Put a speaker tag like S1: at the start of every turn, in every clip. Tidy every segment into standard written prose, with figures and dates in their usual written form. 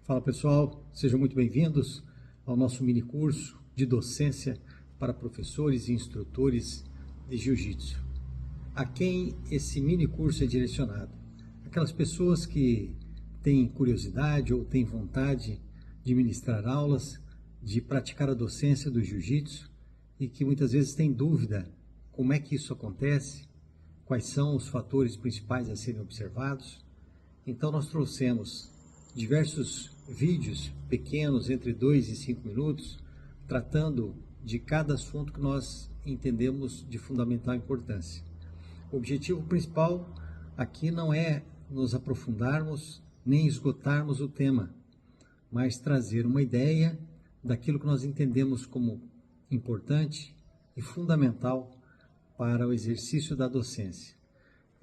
S1: Fala pessoal, sejam muito bem-vindos ao nosso mini curso de docência para professores e instrutores de Jiu-Jitsu. A quem esse mini curso é direcionado? Aquelas pessoas que têm curiosidade ou têm vontade de ministrar aulas, de praticar a docência do Jiu-Jitsu e que muitas vezes têm dúvida como é que isso acontece, quais são os fatores principais a serem observados. Então nós trouxemos diversos vídeos pequenos, entre 2 e 5 minutos, tratando de cada assunto que nós entendemos de fundamental importância. O objetivo principal aqui não é nos aprofundarmos nem esgotarmos o tema, mas trazer uma ideia daquilo que nós entendemos como importante e fundamental para o exercício da docência.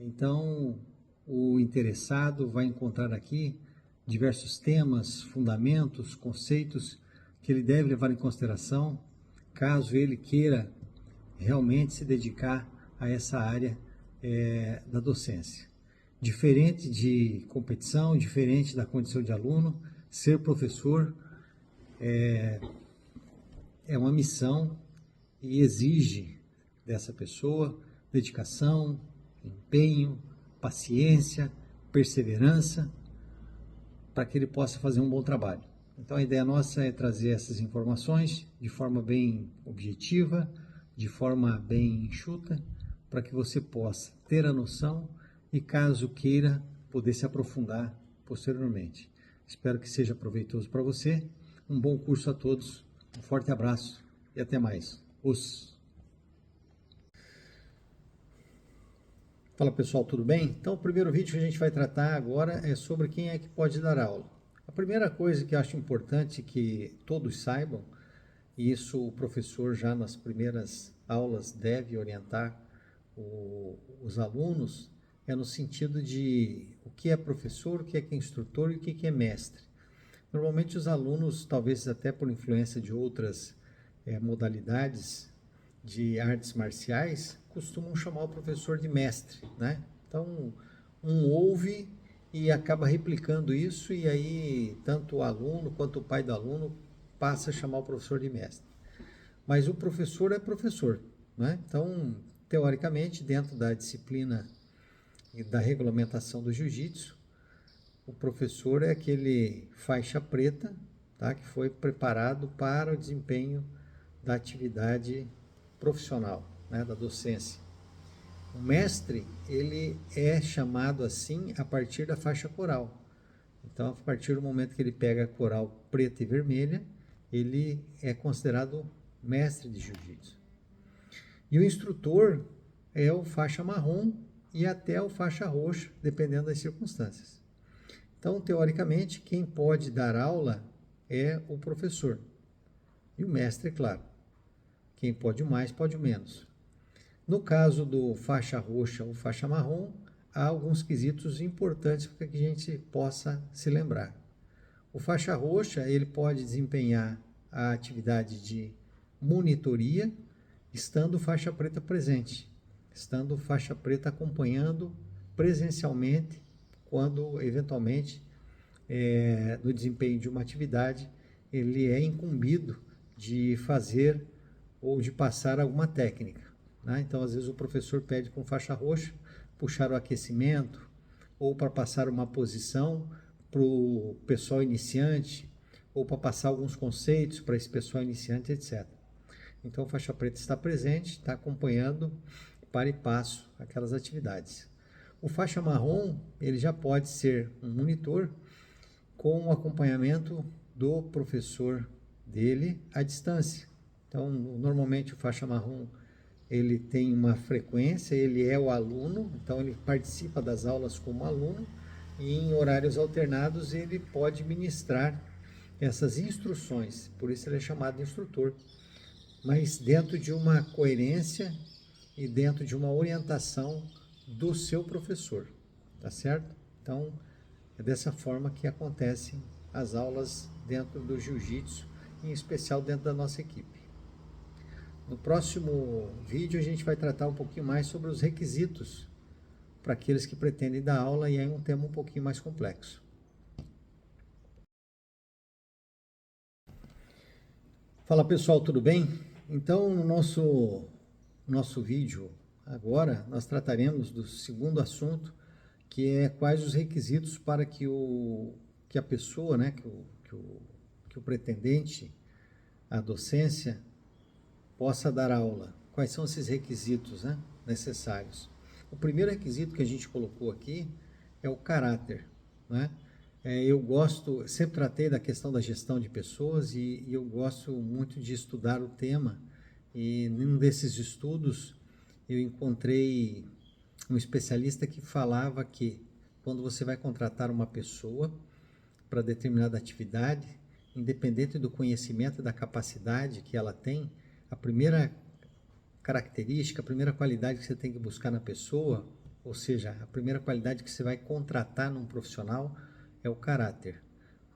S1: Então, o interessado vai encontrar aqui diversos temas, fundamentos, conceitos que ele deve levar em consideração caso ele queira realmente se dedicar a essa área da docência. Diferente de competição, diferente da condição de aluno, ser professor é uma missão e exige dessa pessoa dedicação, empenho, paciência, perseverança, para que ele possa fazer um bom trabalho. Então a ideia nossa é trazer essas informações de forma bem objetiva, de forma bem enxuta, para que você possa ter a noção e, caso queira, poder se aprofundar posteriormente. Espero que seja proveitoso para você. Um bom curso a todos, um forte abraço e até mais. Fala pessoal, tudo bem? Então o primeiro vídeo que a gente vai tratar agora é sobre quem é que pode dar aula. A primeira coisa que eu acho importante que todos saibam, e isso o professor já nas primeiras aulas deve orientar os alunos, é no sentido de o que é professor, o que é instrutor e o que é mestre. Normalmente os alunos, talvez até por influência de outras modalidades de artes marciais, costumam chamar o professor de mestre, né? Então, um ouve e acaba replicando isso, e aí tanto o aluno quanto o pai do aluno passa a chamar o professor de mestre. Mas o professor é professor, né? Então, teoricamente, dentro da disciplina e da regulamentação do jiu-jitsu, o professor é aquele faixa preta, tá? Que foi preparado para o desempenho da atividade profissional, né? Da docência. O mestre, ele é chamado assim a partir da faixa coral. Então, a partir do momento que ele pega a coral preta e vermelha, ele é considerado mestre de jiu-jitsu. E o instrutor é o faixa marrom e até o faixa roxa, dependendo das circunstâncias. Então, teoricamente, quem pode dar aula é o professor. E o mestre, é claro. Quem pode o mais, pode o menos. No caso do faixa roxa ou faixa marrom, há alguns quesitos importantes para que a gente possa se lembrar. O faixa roxa, ele pode desempenhar a atividade de monitoria, estando faixa preta presente, estando faixa preta acompanhando presencialmente, quando eventualmente, no desempenho de uma atividade, ele é incumbido de fazer ou de passar alguma técnica. Então, às vezes, o professor pede para um faixa roxa puxar o aquecimento ou para passar uma posição para o pessoal iniciante ou para passar alguns conceitos para esse pessoal iniciante, etc. Então, o faixa preta está presente, está acompanhando para e passo aquelas atividades. O faixa marrom, ele já pode ser um monitor com o acompanhamento do professor dele à distância. Então, normalmente o faixa marrom ele tem uma frequência, ele é o aluno, então ele participa das aulas como aluno e em horários alternados ele pode ministrar essas instruções, por isso ele é chamado de instrutor, mas dentro de uma coerência e dentro de uma orientação do seu professor, tá certo? Então, é dessa forma que acontecem as aulas dentro do jiu-jitsu, em especial dentro da nossa equipe. No próximo vídeo a gente vai tratar um pouquinho mais sobre os requisitos para aqueles que pretendem dar aula, e é um tema um pouquinho mais complexo. Fala pessoal, tudo bem? Então, no nosso vídeo agora, nós trataremos do segundo assunto, que é quais os requisitos para que a pessoa, né, que o pretendente à docência possa dar aula. Quais são esses requisitos, né, necessários? O primeiro requisito que a gente colocou aqui é o caráter, né? Eu sempre tratei da questão da gestão de pessoas e eu gosto muito de estudar o tema. E num desses estudos eu encontrei um especialista que falava que quando você vai contratar uma pessoa para determinada atividade, independente do conhecimento e da capacidade que ela tem, a primeira característica, a primeira qualidade que você tem que buscar na pessoa, ou seja, a primeira qualidade que você vai contratar num profissional é o caráter,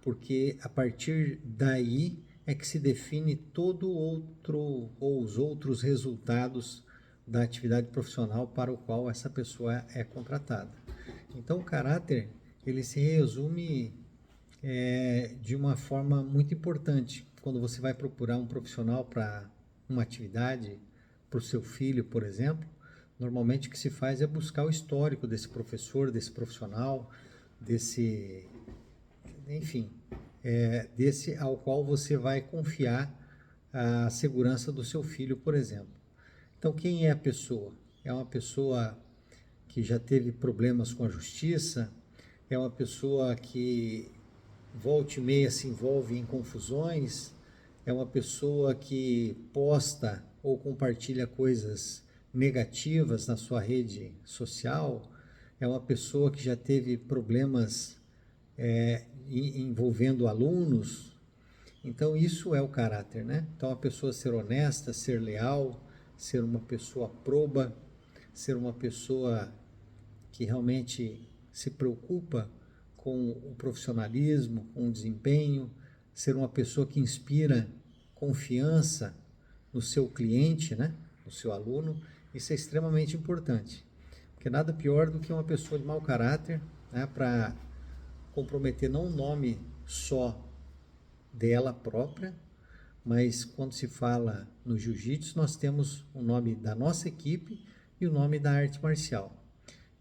S1: porque a partir daí é que se define todo outro ou os outros resultados da atividade profissional para o qual essa pessoa é contratada. Então, o caráter ele se resume de uma forma muito importante quando você vai procurar um profissional para uma atividade para o seu filho, por exemplo. Normalmente o que se faz é buscar o histórico desse professor, desse profissional, enfim, desse ao qual você vai confiar a segurança do seu filho, por exemplo. Então, quem é a pessoa? É uma pessoa que já teve problemas com a justiça, é uma pessoa que volta e meia se envolve em confusões, é uma pessoa que posta ou compartilha coisas negativas na sua rede social, é uma pessoa que já teve problemas envolvendo alunos. Então isso é o caráter, né? Então a pessoa ser honesta, ser leal, ser uma pessoa proba, ser uma pessoa que realmente se preocupa com o profissionalismo, com o desempenho, ser uma pessoa que inspira confiança no seu cliente, né? No seu aluno. Isso é extremamente importante, porque nada pior do que uma pessoa de mau caráter, né, para comprometer não o nome só dela própria, mas quando se fala no jiu-jitsu, nós temos o nome da nossa equipe e o nome da arte marcial.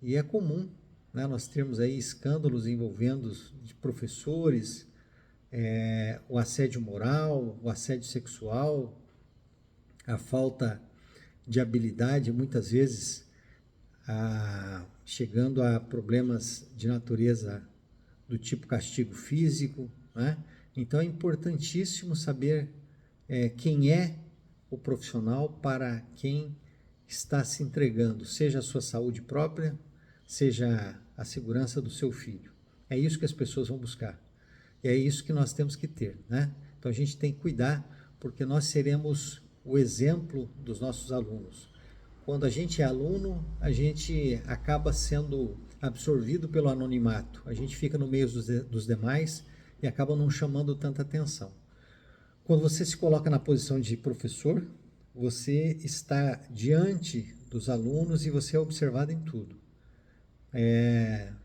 S1: E é comum, né, nós termos aí escândalos envolvendo de professores, o assédio moral, o assédio sexual, a falta de habilidade, muitas vezes chegando a problemas de natureza do tipo castigo físico, né? Então é importantíssimo saber quem é o profissional para quem está se entregando, seja a sua saúde própria, seja a segurança do seu filho. É isso que as pessoas vão buscar. E é isso que nós temos que ter, né? Então a gente tem que cuidar, porque nós seremos o exemplo dos nossos alunos. Quando a gente é aluno, a gente acaba sendo absorvido pelo anonimato. A gente fica no meio dos demais e acaba não chamando tanta atenção. Quando você se coloca na posição de professor, você está diante dos alunos e você é observado em tudo.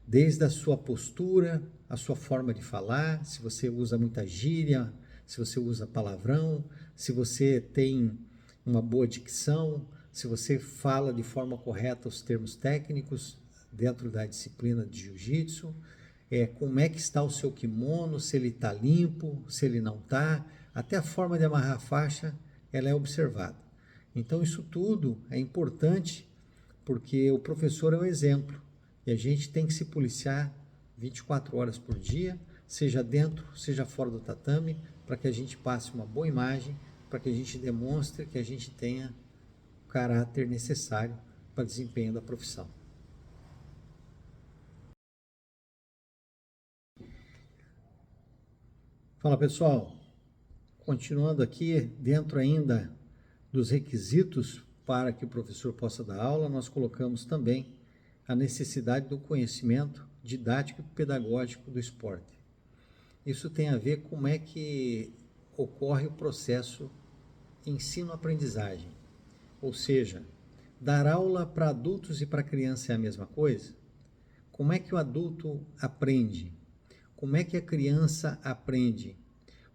S1: Desde a sua postura, a sua forma de falar, se você usa muita gíria, se você usa palavrão, se você tem uma boa dicção, se você fala de forma correta os termos técnicos dentro da disciplina de jiu-jitsu, como é que está o seu kimono, se ele está limpo, se ele não está, até a forma de amarrar a faixa, ela é observada. Então isso tudo é importante porque o professor é um exemplo e a gente tem que se policiar 24 horas por dia, seja dentro, seja fora do tatame, para que a gente passe uma boa imagem, para que a gente demonstre que a gente tenha o caráter necessário para o desempenho da profissão. Fala pessoal, continuando aqui, dentro ainda dos requisitos para que o professor possa dar aula, nós colocamos também a necessidade do conhecimento didático e pedagógico do esporte. Isso tem a ver com como é que ocorre o processo ensino-aprendizagem. Ou seja, dar aula para adultos e para criança é a mesma coisa? Como é que o adulto aprende? Como é que a criança aprende?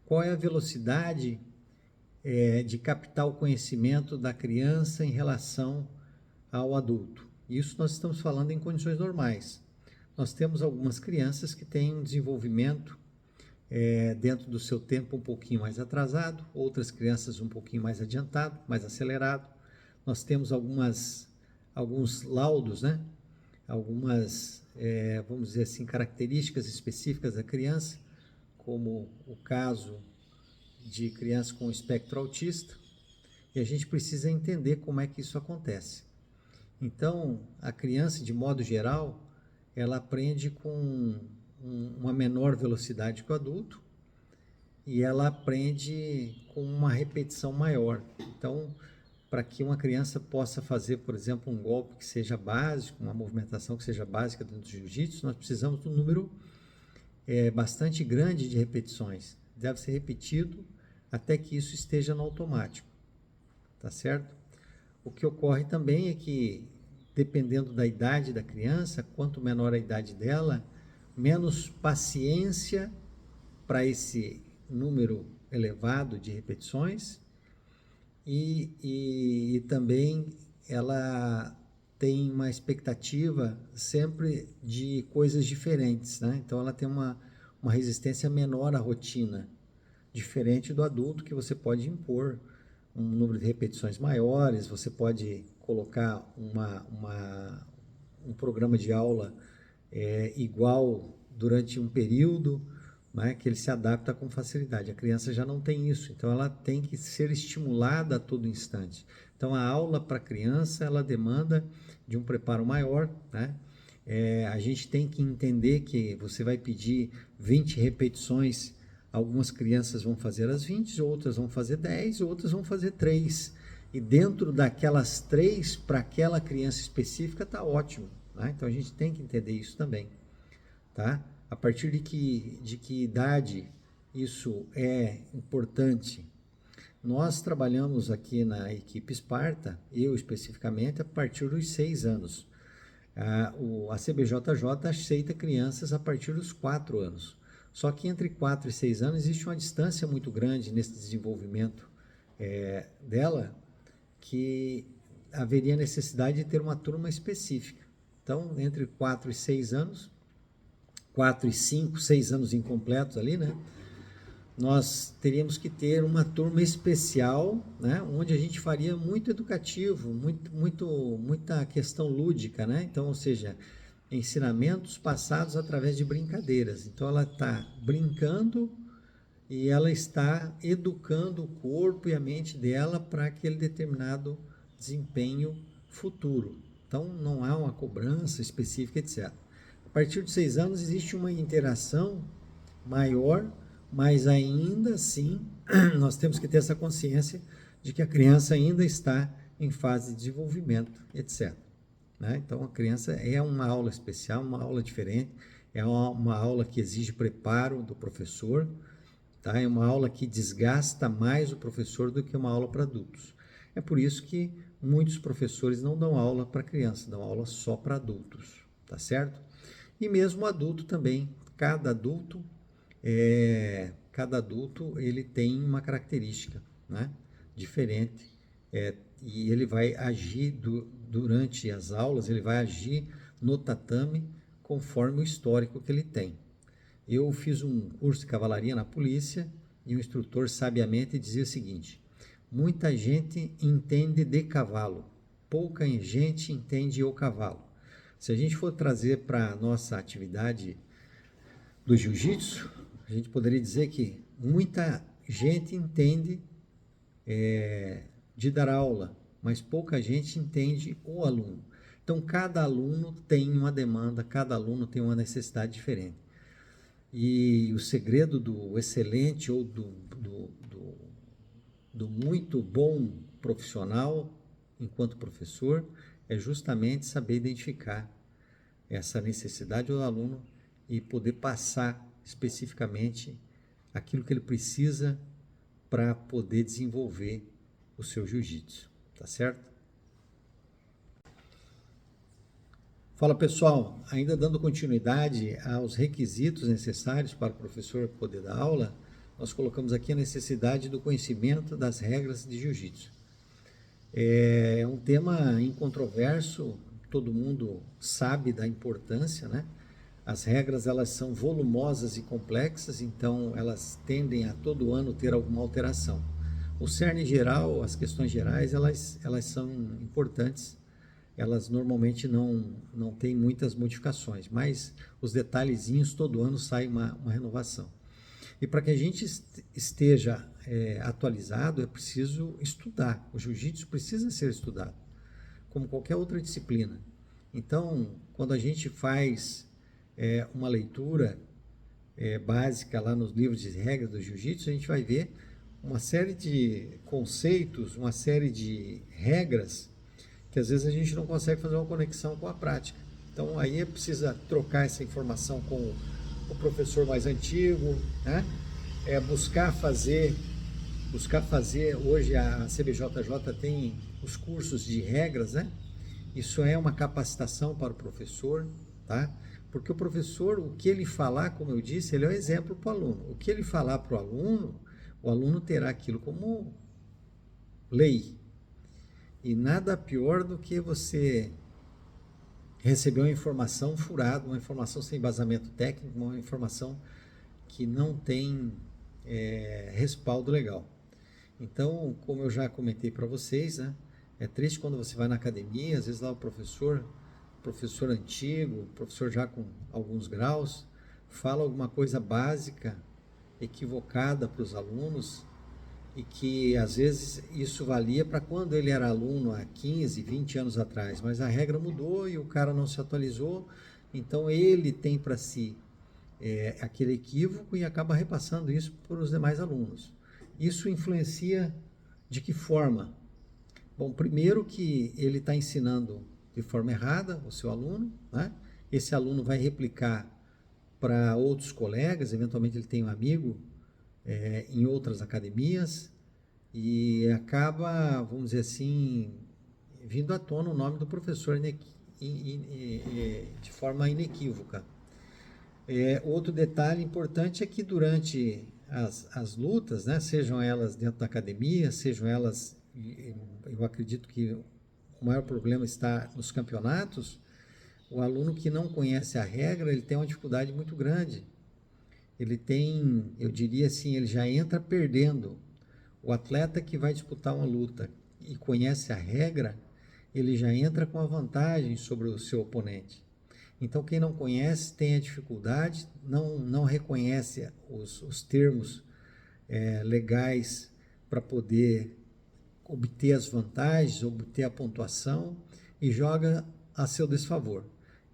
S1: Qual é a velocidade de captar o conhecimento da criança em relação ao adulto. Isso nós estamos falando em condições normais. Nós temos algumas crianças que têm um desenvolvimento dentro do seu tempo um pouquinho mais atrasado, outras crianças um pouquinho mais adiantado, mais acelerado. Nós temos alguns laudos, né? Algumas, vamos dizer assim, características específicas da criança, como o caso de criança com espectro autista, e a gente precisa entender como é que isso acontece. Então, a criança, de modo geral, ela aprende com uma menor velocidade que o adulto e ela aprende com uma repetição maior. Então, para que uma criança possa fazer, por exemplo, um golpe que seja básico, uma movimentação que seja básica dentro do jiu-jitsu, nós precisamos de um número bastante grande de repetições. Deve ser repetido até que isso esteja no automático, tá certo? O que ocorre também é que, dependendo da idade da criança, quanto menor a idade dela, menos paciência para esse número elevado de repetições e também ela tem uma expectativa sempre de coisas diferentes, né? Então ela tem uma resistência menor à rotina, diferente do adulto, que você pode impor um número de repetições maiores, você pode colocar um programa de aula igual durante um período, né, que ele se adapta com facilidade. A criança já não tem isso, então ela tem que ser estimulada a todo instante. Então a aula para a criança, ela demanda de um preparo maior, né? A gente tem que entender que você vai pedir 20 repetições, algumas crianças vão fazer as 20, outras vão fazer 10, outras vão fazer 3. E dentro daquelas 3, para aquela criança específica, está ótimo, né? Então a gente tem que entender isso também, tá? A partir de que idade isso é importante? Nós trabalhamos aqui na equipe Esparta, eu especificamente, a partir dos 6 anos. A CBJJ aceita crianças a partir dos 4 anos. Só que entre 4 e 6 anos existe uma distância muito grande nesse desenvolvimento dela, que haveria necessidade de ter uma turma específica. Então, entre 4 e 6 anos, 4 e 5, 6 anos incompletos ali, né? Nós teríamos que ter uma turma especial, né? Onde a gente faria muito educativo, muita questão lúdica, né? Então, ou seja, ensinamentos passados através de brincadeiras. Então, ela está brincando e ela está educando o corpo e a mente dela para aquele determinado desempenho futuro. Então, não há uma cobrança específica, etc. A partir de 6 anos existe uma interação maior, mas ainda assim nós temos que ter essa consciência de que a criança ainda está em fase de desenvolvimento, etc. Né? Então a criança é uma aula especial, uma aula diferente, é uma aula que exige preparo do professor, tá? É uma aula que desgasta mais o professor do que uma aula para adultos. É por isso que muitos professores não dão aula para criança, dão aula só para adultos, tá certo? E mesmo adulto também, cada adulto ele tem uma característica, né, diferente, e ele vai agir durante as aulas, ele vai agir no tatame conforme o histórico que ele tem. Eu fiz um curso de cavalaria na polícia e o instrutor sabiamente dizia o seguinte: muita gente entende de cavalo, pouca gente entende o cavalo. Se a gente for trazer para a nossa atividade do jiu-jitsu, a gente poderia dizer que muita gente entende de dar aula, mas pouca gente entende o aluno. Então, cada aluno tem uma demanda, cada aluno tem uma necessidade diferente. E o segredo do excelente ou do muito bom profissional, enquanto professor, é justamente saber identificar essa necessidade do aluno e poder passar especificamente aquilo que ele precisa para poder desenvolver o seu jiu-jitsu, tá certo? Fala pessoal, ainda dando continuidade aos requisitos necessários para o professor poder dar aula, nós colocamos aqui a necessidade do conhecimento das regras de jiu-jitsu. É um tema incontroverso, todo mundo sabe da importância, né? As regras, elas são volumosas e complexas, então elas tendem a todo ano ter alguma alteração. O cerne geral, as questões gerais, elas são importantes, elas normalmente não têm muitas modificações, mas os detalhezinhos, todo ano sai uma renovação. E para que a gente esteja atualizado, é preciso estudar. O jiu-jitsu precisa ser estudado, como qualquer outra disciplina. Então, quando a gente faz uma leitura básica lá nos livros de regras do jiu-jitsu, a gente vai ver uma série de conceitos, uma série de regras que às vezes a gente não consegue fazer uma conexão com a prática. Então aí precisa trocar essa informação com o professor mais antigo, né? Buscar fazer, hoje a CBJJ tem os cursos de regras, né? Isso é uma capacitação para o professor, tá? Porque o professor, o que ele falar, como eu disse, ele é um exemplo para o aluno. O que ele falar para o aluno terá aquilo como lei. E nada pior do que você receber uma informação furada, uma informação sem embasamento técnico, uma informação que não tem respaldo legal. Então, como eu já comentei para vocês, né, é triste quando você vai na academia, às vezes lá o professor antigo, professor já com alguns graus, fala alguma coisa básica, equivocada para os alunos, e que às vezes isso valia para quando ele era aluno há 15, 20 anos atrás, mas a regra mudou e o cara não se atualizou, então ele tem para si aquele equívoco e acaba repassando isso para os demais alunos. Isso influencia de que forma? Bom, primeiro que ele está ensinando de forma errada o seu aluno, né? Esse aluno vai replicar para outros colegas, eventualmente ele tem um amigo em outras academias e acaba, vamos dizer assim, vindo à tona o nome do professor de forma inequívoca. Outro detalhe importante é que durante as lutas, né, sejam elas dentro da academia, sejam elas, eu acredito que o maior problema está nos campeonatos, o aluno que não conhece a regra, ele tem uma dificuldade muito grande. Ele tem, eu diria assim, ele já entra perdendo. O atleta que vai disputar uma luta e conhece a regra, ele já entra com a vantagem sobre o seu oponente. Então, quem não conhece tem a dificuldade, não reconhece os termos legais para poder obter as vantagens, obter a pontuação e joga a seu desfavor.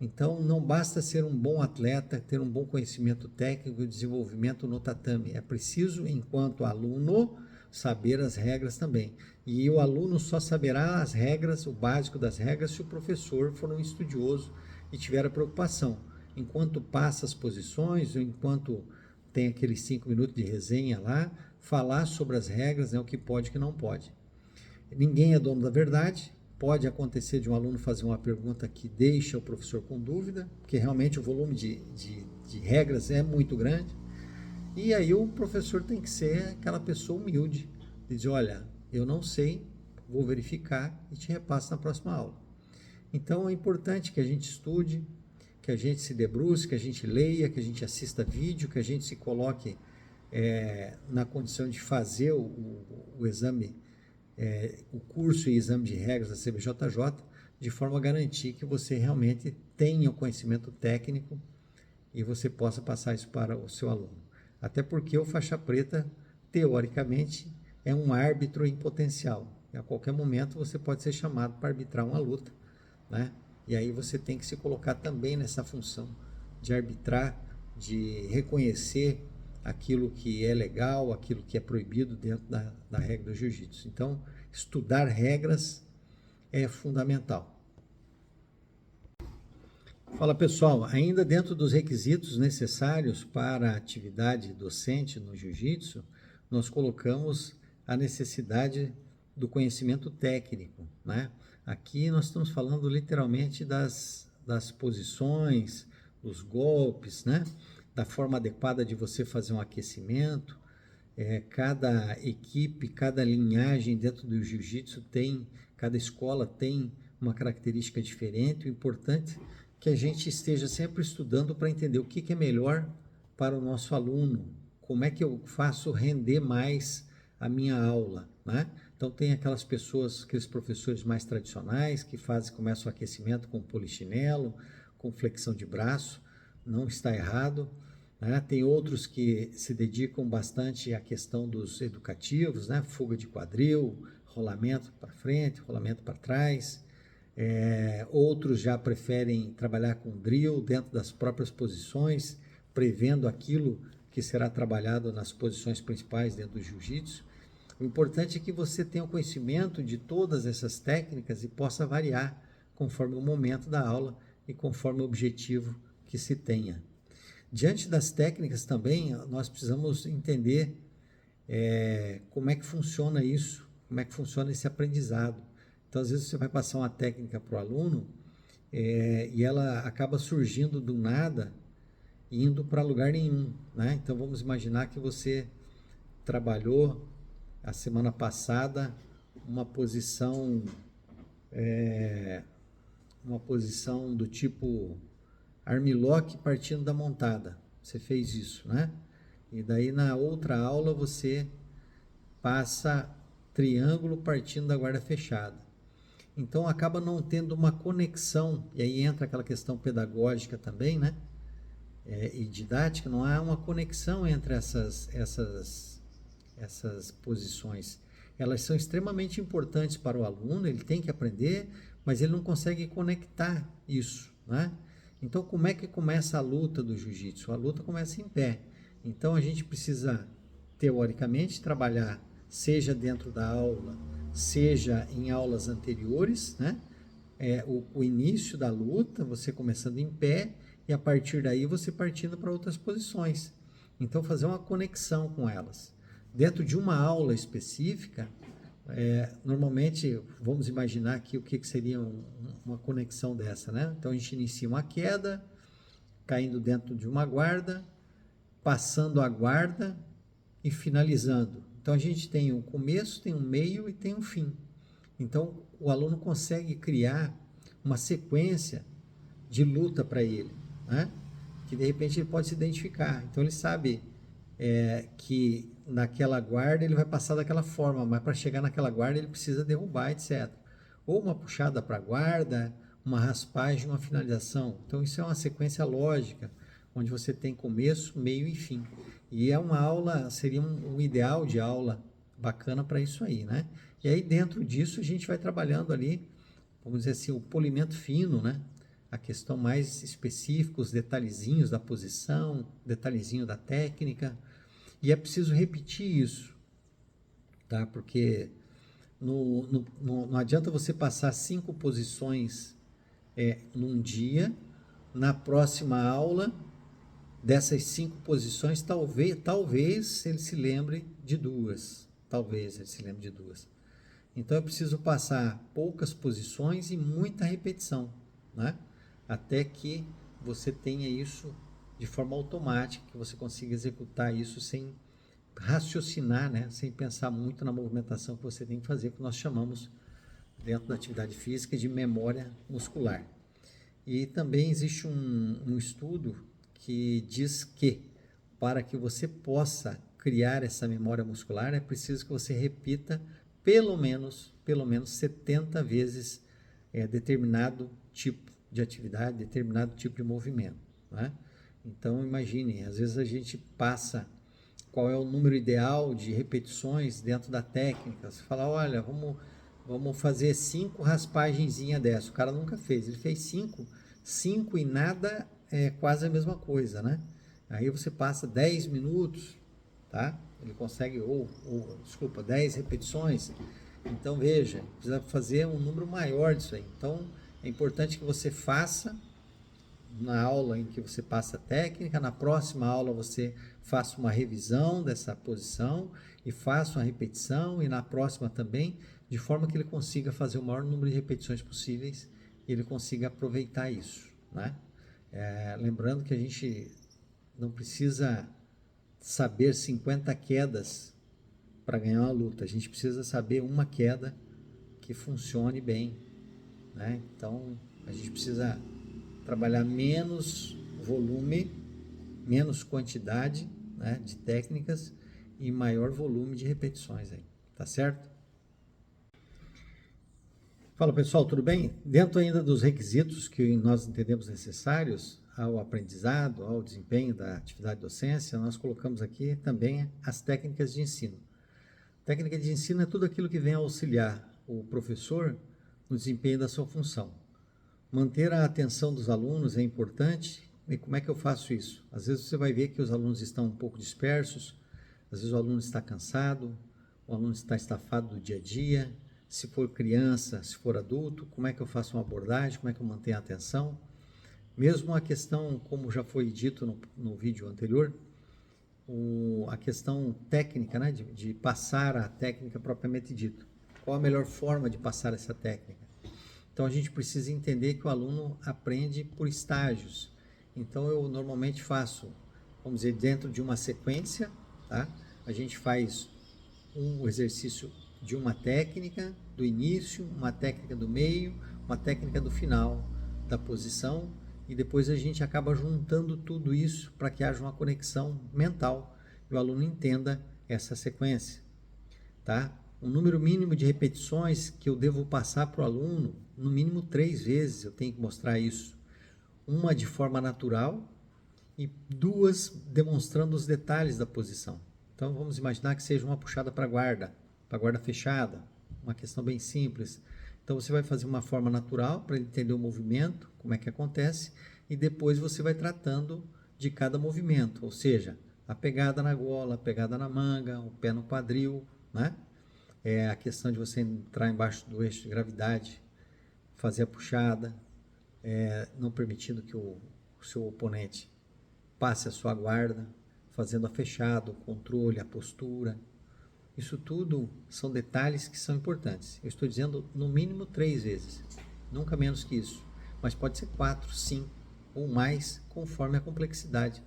S1: Então, não basta ser um bom atleta, ter um bom conhecimento técnico e desenvolvimento no tatame. É preciso, enquanto aluno, saber as regras também. E o aluno só saberá as regras, o básico das regras, se o professor for um estudioso e tiver a preocupação. Enquanto passa as posições, ou enquanto tem aqueles 5 minutos de resenha lá, falar sobre as regras, né, o que pode e o que não pode. Ninguém é dono da verdade. Pode acontecer de um aluno fazer uma pergunta que deixa o professor com dúvida, porque realmente o volume de regras é muito grande. E aí o professor tem que ser aquela pessoa humilde, de dizer, olha, eu não sei, vou verificar e te repasso na próxima aula. Então é importante que a gente estude, que a gente se debruce, que a gente leia, que a gente assista vídeo, que a gente se coloque na condição de fazer o exame, o curso e exame de regras da CBJJ, de forma a garantir que você realmente tenha o conhecimento técnico e você possa passar isso para o seu aluno. Até porque o faixa preta, teoricamente, é um árbitro em potencial. E a qualquer momento você pode ser chamado para arbitrar uma luta, né? E aí você tem que se colocar também nessa função de arbitrar, de reconhecer aquilo que é legal, aquilo que é proibido dentro da regra do jiu-jitsu. Então, estudar regras é fundamental. Fala pessoal, ainda dentro dos requisitos necessários para a atividade docente no jiu-jitsu, nós colocamos a necessidade do conhecimento técnico, né? Aqui nós estamos falando literalmente das posições, dos golpes, né? Da forma adequada de você fazer um aquecimento, Cada equipe, cada linhagem dentro do jiu-jitsu tem, cada escola tem uma característica diferente. O importante é que a gente esteja sempre estudando para entender o que é melhor para o nosso aluno, como é que eu faço render mais a minha aula, né? Então tem aquelas pessoas, aqueles professores mais tradicionais que começam o aquecimento com polichinelo, com flexão de braço, não está errado, né? Tem outros que se dedicam bastante à questão dos educativos, né? Fuga de quadril, rolamento para frente, rolamento para trás. Outros já preferem trabalhar com drill dentro das próprias posições, prevendo aquilo que será trabalhado nas posições principais dentro do jiu-jitsu. O importante é que você tenha o conhecimento de todas essas técnicas e possa variar conforme o momento da aula e conforme o objetivo que se tenha. Diante das técnicas também, nós precisamos entender como é que funciona isso, como é que funciona esse aprendizado. Então, às vezes você vai passar uma técnica para o aluno e ela acaba surgindo do nada, indo para lugar nenhum, né? Então, vamos imaginar que você trabalhou a semana passada uma posição do tipo armlock partindo da montada. Você fez isso, né? E daí na outra aula você passa triângulo partindo da guarda fechada. Então acaba não tendo uma conexão, e aí entra aquela questão pedagógica também, né? E didática, não há uma conexão entre essas posições. Elas são extremamente importantes para o aluno, ele tem que aprender, mas ele não consegue conectar isso, né? Então, como é que começa a luta do jiu-jitsu? A luta começa em pé. Então, a gente precisa, teoricamente, trabalhar, seja dentro da aula, seja em aulas anteriores, né? O início da luta, você começando em pé, e a partir daí você partindo para outras posições. Então, fazer uma conexão com elas. Dentro de uma aula específica, normalmente, vamos imaginar aqui o que seria uma conexão dessa, né? Então, a gente inicia uma queda, caindo dentro de uma guarda, passando a guarda e finalizando. Então, a gente tem um começo, tem um meio e tem um fim. Então, o aluno consegue criar uma sequência de luta para ele, né? Que, de repente, ele pode se identificar. Então, ele sabe que naquela guarda ele vai passar daquela forma, mas para chegar naquela guarda ele precisa derrubar, etc. Ou uma puxada para a guarda, uma raspagem, uma finalização. Então isso é uma sequência lógica, onde você tem começo, meio e fim. E é uma aula, seria um ideal de aula bacana para isso aí, né? E aí dentro disso a gente vai trabalhando ali, vamos dizer assim, o polimento fino, né? A questão mais específica, os detalhezinhos da posição, detalhezinho da técnica. E é preciso repetir isso, tá? Porque não adianta você passar 5 posições num dia, na próxima aula, dessas 5 posições, talvez ele se lembre de 2. Talvez ele se lembre de 2. Então é preciso passar poucas posições e muita repetição, né? Até que você tenha isso de forma automática, que você consiga executar isso sem raciocinar, né? Sem pensar muito na movimentação que você tem que fazer, que nós chamamos dentro da atividade física de memória muscular. E também existe um estudo que diz que para que você possa criar essa memória muscular é preciso que você repita pelo menos 70 vezes determinado tipo de atividade, determinado tipo de movimento, né? Então imagine, às vezes a gente passa qual é o número ideal de repetições dentro da técnica. Você fala, olha, vamos fazer 5 raspagenzinhas dessa. O cara nunca fez, ele fez 5. 5 e nada é quase a mesma coisa, né? Aí você passa 10 minutos, tá? Ele consegue, desculpa, 10 repetições. Então, veja, precisa fazer um número maior disso aí. Então, é importante que você faça na aula em que você passa a técnica, na próxima aula você faça uma revisão dessa posição e faça uma repetição, e na próxima também, de forma que ele consiga fazer o maior número de repetições possíveis e ele consiga aproveitar isso, né? Lembrando que a gente não precisa saber 50 quedas para ganhar uma luta. A gente precisa saber uma queda que funcione bem, né? Então, a gente precisa trabalhar menos volume, menos quantidade, né, de técnicas e maior volume de repetições aí, tá certo? Fala pessoal, tudo bem? Dentro ainda dos requisitos que nós entendemos necessários ao aprendizado, ao desempenho da atividade de docência, nós colocamos aqui também as técnicas de ensino. Técnica de ensino é tudo aquilo que vem auxiliar o professor no desempenho da sua função. Manter a atenção dos alunos é importante. E como é que eu faço isso? Às vezes você vai ver que os alunos estão um pouco dispersos, às vezes o aluno está cansado, o aluno está estafado do dia a dia. Se for criança, se for adulto, como é que eu faço uma abordagem, como é que eu mantenho a atenção? Mesmo a questão, como já foi dito no vídeo anterior, a questão técnica, né, de passar a técnica propriamente dita. Qual a melhor forma de passar essa técnica? Então, a gente precisa entender que o aluno aprende por estágios. Então, eu normalmente faço, vamos dizer, dentro de uma sequência, tá? A gente faz um exercício de uma técnica do início, uma técnica do meio, uma técnica do final da posição, e depois a gente acaba juntando tudo isso para que haja uma conexão mental e o aluno entenda essa sequência, tá? Um número mínimo de repetições que eu devo passar para o aluno, no mínimo 3 vezes eu tenho que mostrar isso. Uma de forma natural e 2 demonstrando os detalhes da posição. Então vamos imaginar que seja uma puxada para a guarda fechada, uma questão bem simples. Então você vai fazer uma forma natural para ele entender o movimento, como é que acontece, e depois você vai tratando de cada movimento, ou seja, a pegada na gola, a pegada na manga, o pé no quadril, né? A questão de você entrar embaixo do eixo de gravidade, fazer a puxada, não permitindo que o seu oponente passe a sua guarda, fazendo a fechada, o controle, a postura. Isso tudo são detalhes que são importantes. Eu estou dizendo no mínimo 3 vezes, nunca menos que isso. Mas pode ser 4, 5 ou mais, conforme a complexidade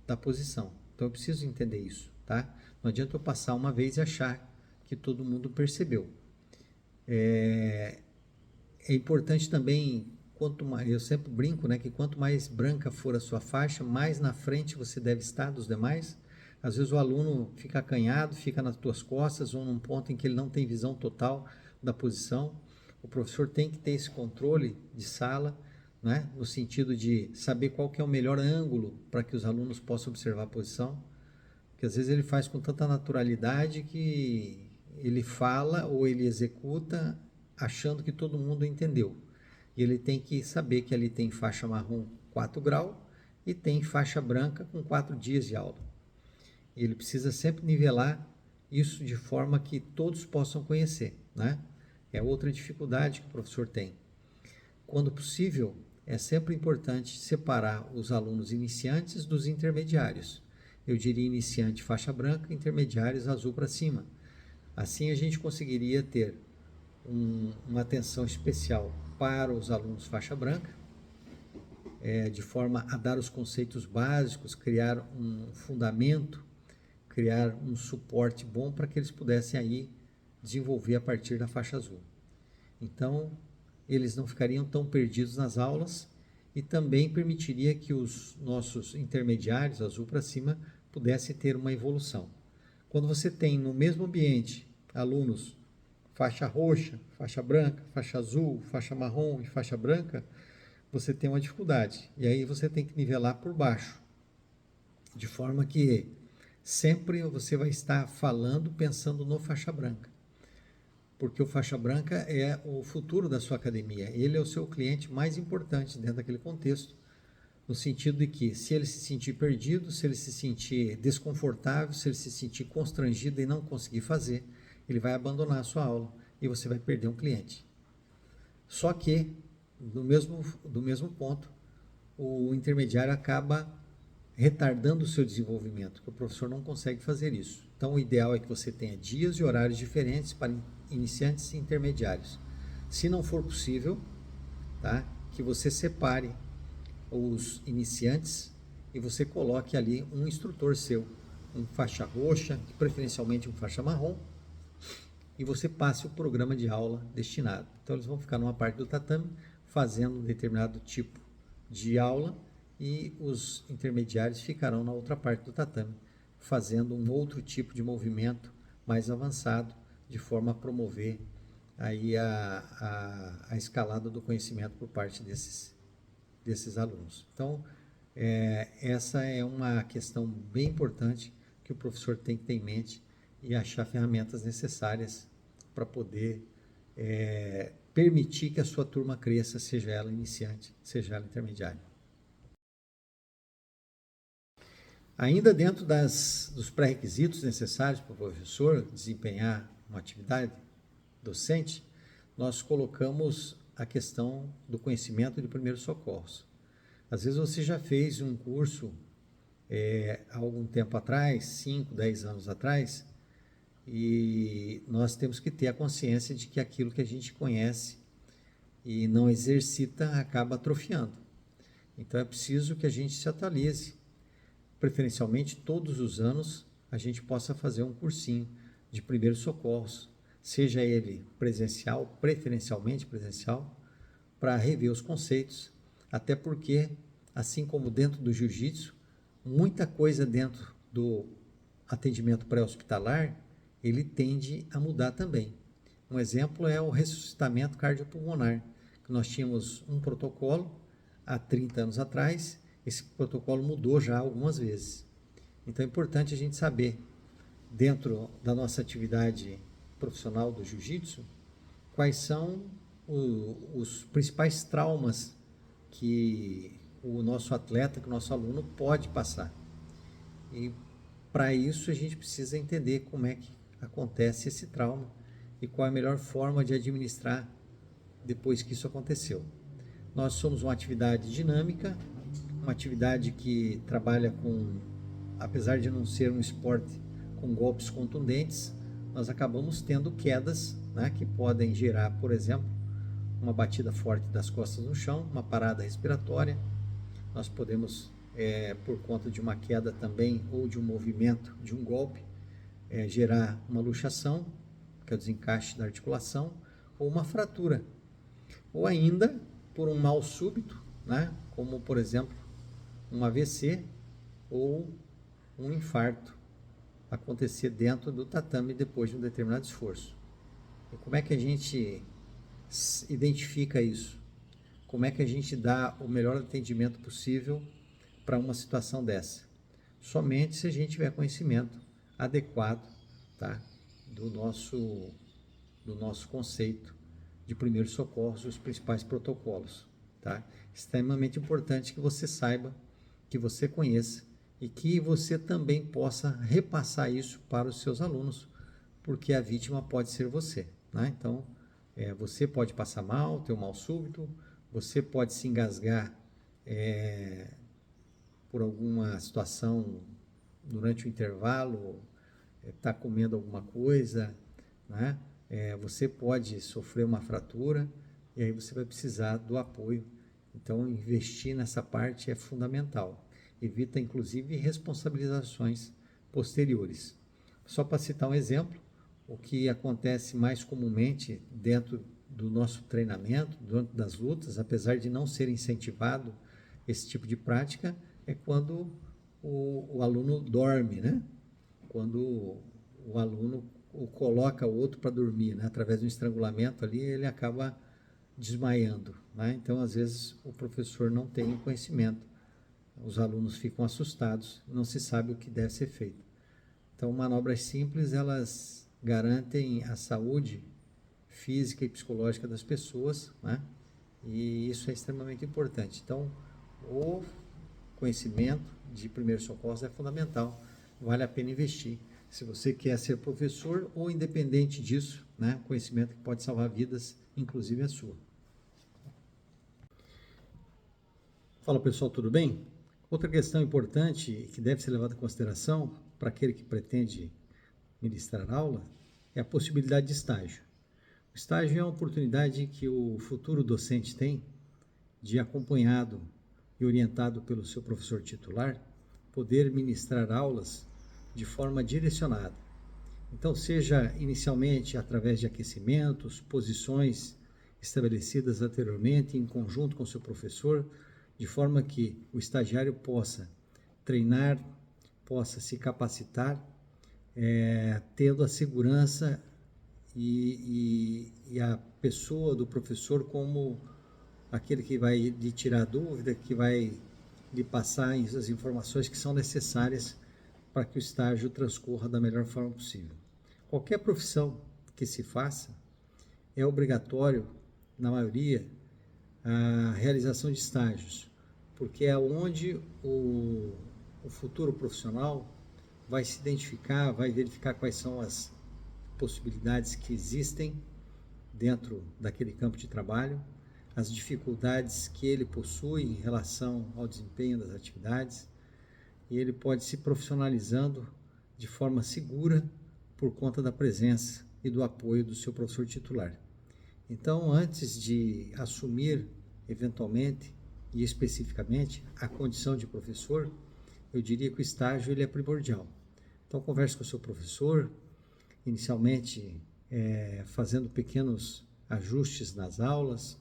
S1: da posição. Então eu preciso entender isso, tá? Não adianta eu passar uma vez e achar que todo mundo percebeu. É importante também, eu sempre brinco, né, que quanto mais branca for a sua faixa, mais na frente você deve estar dos demais. Às vezes o aluno fica acanhado, fica nas tuas costas ou num ponto em que ele não tem visão total da posição. O professor tem que ter esse controle de sala, né, no sentido de saber qual que é o melhor ângulo para que os alunos possam observar a posição. Porque às vezes ele faz com tanta naturalidade que ele fala ou ele executa achando que todo mundo entendeu. E ele tem que saber que ali tem faixa marrom 4 graus e tem faixa branca com 4 dias de aula. E ele precisa sempre nivelar isso de forma que todos possam conhecer, né? É outra dificuldade que o professor tem. Quando possível, é sempre importante separar os alunos iniciantes dos intermediários. Eu diria iniciante faixa branca, intermediários azul para cima. Assim a gente conseguiria ter uma atenção especial para os alunos faixa branca, de forma a dar os conceitos básicos, criar um fundamento, criar um suporte bom para que eles pudessem aí desenvolver a partir da faixa azul. Então, eles não ficariam tão perdidos nas aulas e também permitiria que os nossos intermediários, azul para cima, pudessem ter uma evolução. Quando você tem no mesmo ambiente alunos faixa roxa, faixa branca, faixa azul, faixa marrom e faixa branca, você tem uma dificuldade. E aí você tem que nivelar por baixo, de forma que sempre você vai estar falando pensando no faixa branca. Porque o faixa branca é o futuro da sua academia. Ele é o seu cliente mais importante dentro daquele contexto, no sentido de que se ele se sentir perdido, se ele se sentir desconfortável, se ele se sentir constrangido e não conseguir fazer, ele vai abandonar a sua aula e você vai perder um cliente. Só que, do mesmo ponto, o intermediário acaba retardando o seu desenvolvimento, porque o professor não consegue fazer isso. Então, o ideal é que você tenha dias e horários diferentes para iniciantes e intermediários. Se não for possível, tá, que você separe os iniciantes e você coloque ali um instrutor seu um faixa roxa, preferencialmente um faixa marrom, e você passe o programa de aula destinado. Então eles vão ficar numa parte do tatame fazendo um determinado tipo de aula e os intermediários ficarão na outra parte do tatame fazendo um outro tipo de movimento mais avançado, de forma a promover aí a escalada do conhecimento por parte desses alunos. Então, essa é uma questão bem importante que o professor tem que ter em mente e achar ferramentas necessárias para poder permitir que a sua turma cresça, seja ela iniciante, seja ela intermediária. Ainda dentro dos pré-requisitos necessários para o professor desempenhar uma atividade docente, nós colocamos a questão do conhecimento de primeiros socorros. Às vezes você já fez um curso há algum tempo atrás, 5, 10 anos atrás, e nós temos que ter a consciência de que aquilo que a gente conhece e não exercita acaba atrofiando. Então é preciso que a gente se atualize. Preferencialmente, todos os anos, a gente possa fazer um cursinho de primeiros socorros, seja ele presencial, preferencialmente presencial, para rever os conceitos, até porque, assim como dentro do jiu-jitsu, muita coisa dentro do atendimento pré-hospitalar, ele tende a mudar também. Um exemplo é o ressuscitamento cardiopulmonar, que nós tínhamos um protocolo há 30 anos atrás. Esse protocolo mudou já algumas vezes. Então é importante a gente saber, dentro da nossa atividade profissional do jiu-jitsu, quais são os principais traumas que o nosso atleta, que o nosso aluno pode passar. E para isso a gente precisa entender como é que acontece esse trauma e qual é a melhor forma de administrar depois que isso aconteceu. Nós somos uma atividade dinâmica, uma atividade que trabalha com, apesar de não ser um esporte com golpes contundentes, nós acabamos tendo quedas, né, que podem gerar, por exemplo, uma batida forte das costas no chão, uma parada respiratória. Nós podemos, por conta de uma queda também, ou de um movimento, de um golpe, gerar uma luxação, que é o desencaixe da articulação, ou uma fratura. Ou ainda, por um mal súbito, né, como, por exemplo, um AVC ou um infarto acontecer dentro do tatame depois de um determinado esforço. E como é que a gente identifica isso? Como é que a gente dá o melhor atendimento possível para uma situação dessa? Somente se a gente tiver conhecimento adequado, tá, do nosso conceito de primeiros socorros, os principais protocolos. Tá? Extremamente importante que você saiba, que você conheça e que você também possa repassar isso para os seus alunos, porque a vítima pode ser você. Né? Então, você pode passar mal, ter um mal súbito, você pode se engasgar por alguma situação durante o intervalo, está comendo alguma coisa, né? Você pode sofrer uma fratura e aí você vai precisar do apoio. Então, investir nessa parte é fundamental. Evita, inclusive, responsabilizações posteriores. Só para citar um exemplo, o que acontece mais comumente dentro do nosso treinamento, dentro das lutas, apesar de não ser incentivado esse tipo de prática, é quando o aluno dorme, né? Quando o aluno coloca o outro para dormir, né? Através do estrangulamento ali, ele acaba desmaiando. Né? Então, às vezes, o professor não tem o conhecimento. Os alunos ficam assustados, não se sabe o que deve ser feito. Então, manobras simples, elas garantem a saúde física e psicológica das pessoas, né? E isso é extremamente importante. Então, o conhecimento de primeiros socorros é fundamental, vale a pena investir. Se você quer ser professor ou independente disso, né? Conhecimento que pode salvar vidas, inclusive a sua. Fala pessoal, tudo bem? Outra questão importante que deve ser levada em consideração para aquele que pretende ministrar aula é a possibilidade de estágio. O estágio é uma oportunidade que o futuro docente tem de, acompanhado e orientado pelo seu professor titular, poder ministrar aulas de forma direcionada. Então, seja inicialmente através de aquecimentos, posições estabelecidas anteriormente em conjunto com o seu professor, de forma que o estagiário possa treinar, possa se capacitar, tendo a segurança e a pessoa do professor como aquele que vai lhe tirar dúvida, que vai lhe passar as informações que são necessárias para que o estágio transcorra da melhor forma possível. Qualquer profissão que se faça, é obrigatório, na maioria, a realização de estágios, porque é onde o futuro profissional vai se identificar, vai verificar quais são as possibilidades que existem dentro daquele campo de trabalho, as dificuldades que ele possui em relação ao desempenho das atividades, e ele pode se profissionalizando de forma segura por conta da presença e do apoio do seu professor titular. Então, antes de assumir eventualmente e especificamente a condição de professor, eu diria que o estágio ele é primordial. Então, converse com o seu professor, inicialmente fazendo pequenos ajustes nas aulas,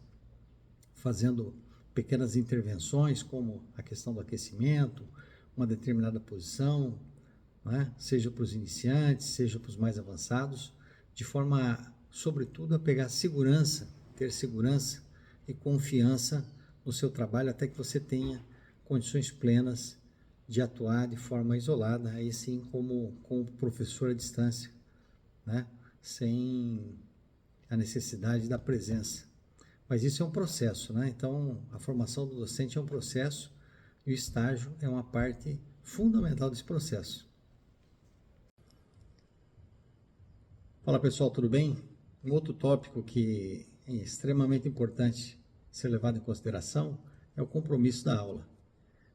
S1: fazendo pequenas intervenções, como a questão do aquecimento, uma determinada posição, né? Seja para os iniciantes, seja para os mais avançados, de forma, sobretudo, a pegar segurança, ter segurança e confiança no seu trabalho, até que você tenha condições plenas de atuar de forma isolada, aí sim como professor à distância, né? Sem a necessidade da presença. Mas isso é um processo, né? Então, a formação do docente é um processo e o estágio é uma parte fundamental desse processo. Fala pessoal, tudo bem? Um outro tópico que é extremamente importante ser levado em consideração é o compromisso da aula.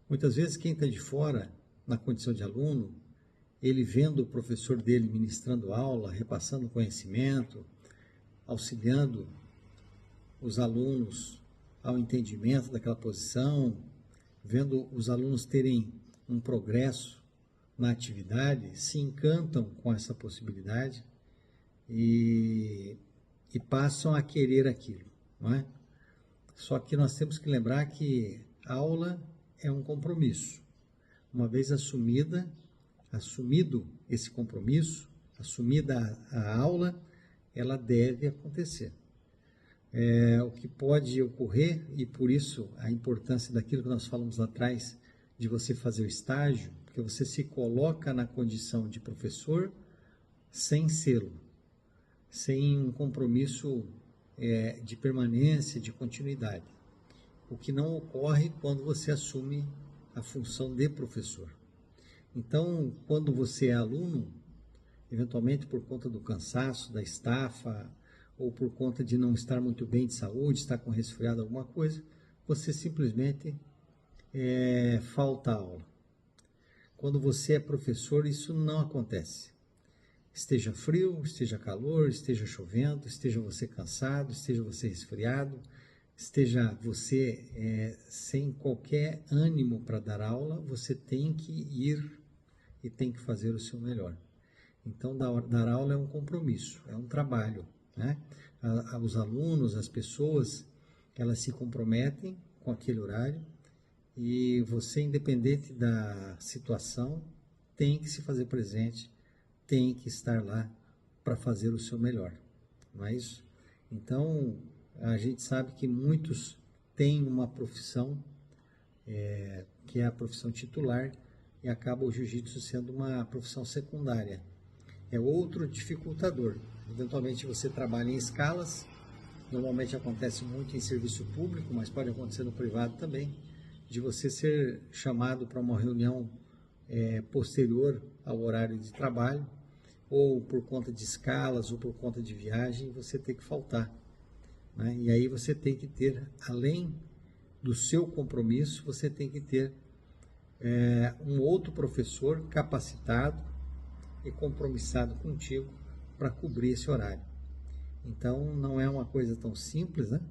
S1: Muitas vezes quem está de fora, na condição de aluno, ele vendo o professor dele ministrando aula, repassando conhecimento, auxiliando os alunos ao entendimento daquela posição, vendo os alunos terem um progresso na atividade, se encantam com essa possibilidade e passam a querer aquilo, não é? Só que nós temos que lembrar que a aula é um compromisso. Uma vez assumido esse compromisso, assumida a aula, ela deve acontecer. O que pode ocorrer, e por isso a importância daquilo que nós falamos lá atrás, de você fazer o estágio, porque você se coloca na condição de professor sem sê-lo, sem um compromisso de permanência, de continuidade. O que não ocorre quando você assume a função de professor. Então, quando você é aluno, eventualmente por conta do cansaço, da estafa, ou por conta de não estar muito bem de saúde, estar com resfriado, alguma coisa, você simplesmente falta a aula. Quando você é professor, isso não acontece. Esteja frio, esteja calor, esteja chovendo, esteja você cansado, esteja você resfriado, esteja você sem qualquer ânimo para dar aula, você tem que ir e tem que fazer o seu melhor. Então, dar aula é um compromisso, é um trabalho, né? Os alunos, as pessoas, elas se comprometem com aquele horário e você, independente da situação, tem que se fazer presente, tem que estar lá para fazer o seu melhor, não é isso? Então, a gente sabe que muitos têm uma profissão que é a profissão titular e acaba o jiu-jitsu sendo uma profissão secundária. É outro dificultador. Eventualmente você trabalha em escalas, normalmente acontece muito em serviço público, mas pode acontecer no privado também, de você ser chamado para uma reunião posterior ao horário de trabalho, ou por conta de escalas, ou por conta de viagem, você tem que faltar, né? E aí você tem que ter, além do seu compromisso, você tem que ter um outro professor capacitado e compromissado contigo para cobrir esse horário. Então, não é uma coisa tão simples, né?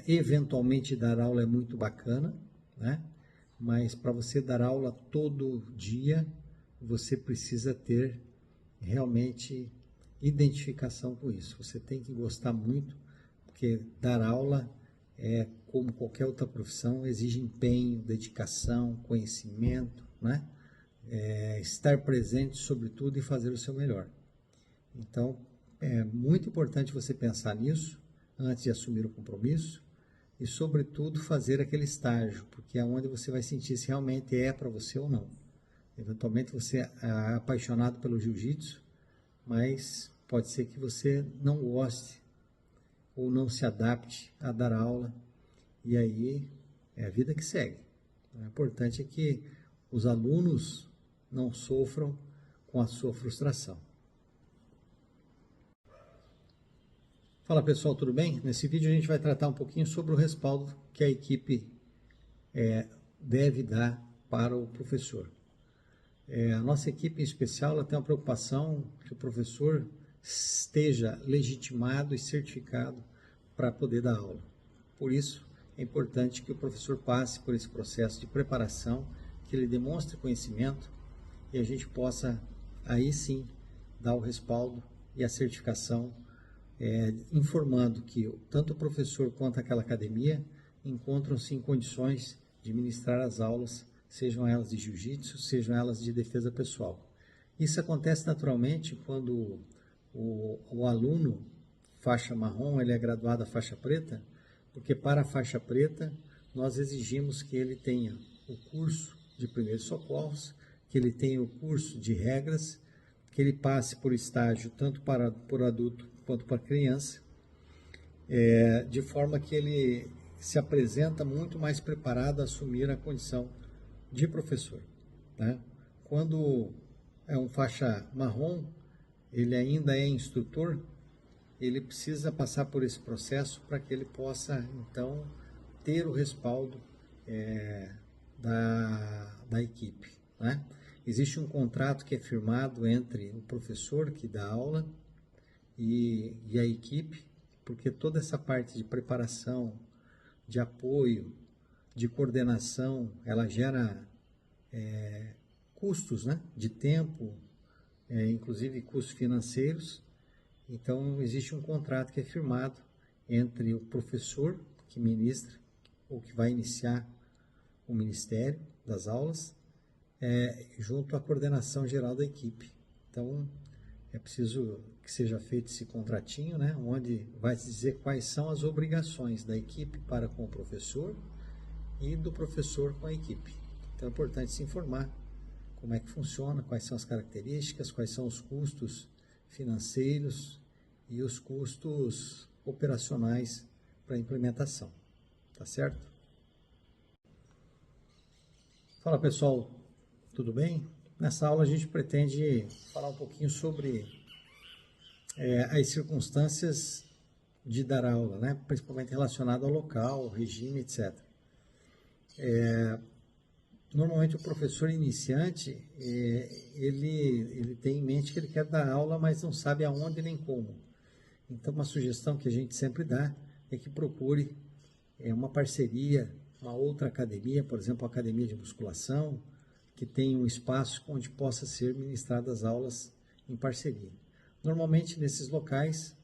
S1: Eventualmente, dar aula é muito bacana, né? Mas para você dar aula todo dia, você precisa ter realmente identificação com isso. Você tem que gostar muito, porque dar aula é como qualquer outra profissão, exige empenho, dedicação, conhecimento, né? Estar presente sobre tudo e fazer o seu melhor. Então, é muito importante você pensar nisso antes de assumir o compromisso e, sobretudo, fazer aquele estágio, porque é onde você vai sentir se realmente é para você ou não. Eventualmente você é apaixonado pelo jiu-jitsu, mas pode ser que você não goste ou não se adapte a dar aula, e aí é a vida que segue. O importante é que os alunos não sofram com a sua frustração. Fala pessoal, tudo bem? Nesse vídeo a gente vai tratar um pouquinho sobre o respaldo que a equipe deve dar para o professor. A nossa equipe em especial ela tem uma preocupação que o professor esteja legitimado e certificado para poder dar aula. Por isso, é importante que o professor passe por esse processo de preparação, que ele demonstre conhecimento e a gente possa, aí sim, dar o respaldo e a certificação, informando que tanto o professor quanto aquela academia encontram-se em condições de ministrar as aulas, sejam elas de jiu-jitsu, sejam elas de defesa pessoal. Isso acontece naturalmente quando o aluno faixa marrom, ele é graduado a faixa preta, porque para a faixa preta nós exigimos que ele tenha o curso de primeiros socorros, que ele tenha o curso de regras, que ele passe por estágio tanto por adulto quanto para criança, de forma que ele se apresenta muito mais preparado a assumir a condição de professor. Né? Quando é um faixa marrom, ele ainda é instrutor, ele precisa passar por esse processo para que ele possa, então, ter o respaldo da equipe. Né? Existe um contrato que é firmado entre o professor que dá aula e a equipe, porque toda essa parte de preparação, de apoio, de coordenação, ela gera custos, né? De tempo, inclusive custos financeiros. Então, existe um contrato que é firmado entre o professor que ministra ou que vai iniciar o ministério das aulas, junto à coordenação geral da equipe. Então, é preciso que seja feito esse contratinho, né, onde vai dizer quais são as obrigações da equipe para com o professor e do professor com a equipe. Então, é importante se informar como é que funciona, quais são as características, quais são os custos financeiros e os custos operacionais para a implementação. Tá certo? Fala pessoal, tudo bem? Nessa aula a gente pretende falar um pouquinho sobre as circunstâncias de dar aula, né? Principalmente relacionado ao local, regime, etc. Normalmente o professor iniciante, ele tem em mente que ele quer dar aula, mas não sabe aonde nem como. Então, uma sugestão que a gente sempre dá é que procure uma parceria, uma outra academia, por exemplo, a academia de musculação, que tenha um espaço onde possa ser ministradas aulas em parceria. Normalmente, nesses locais,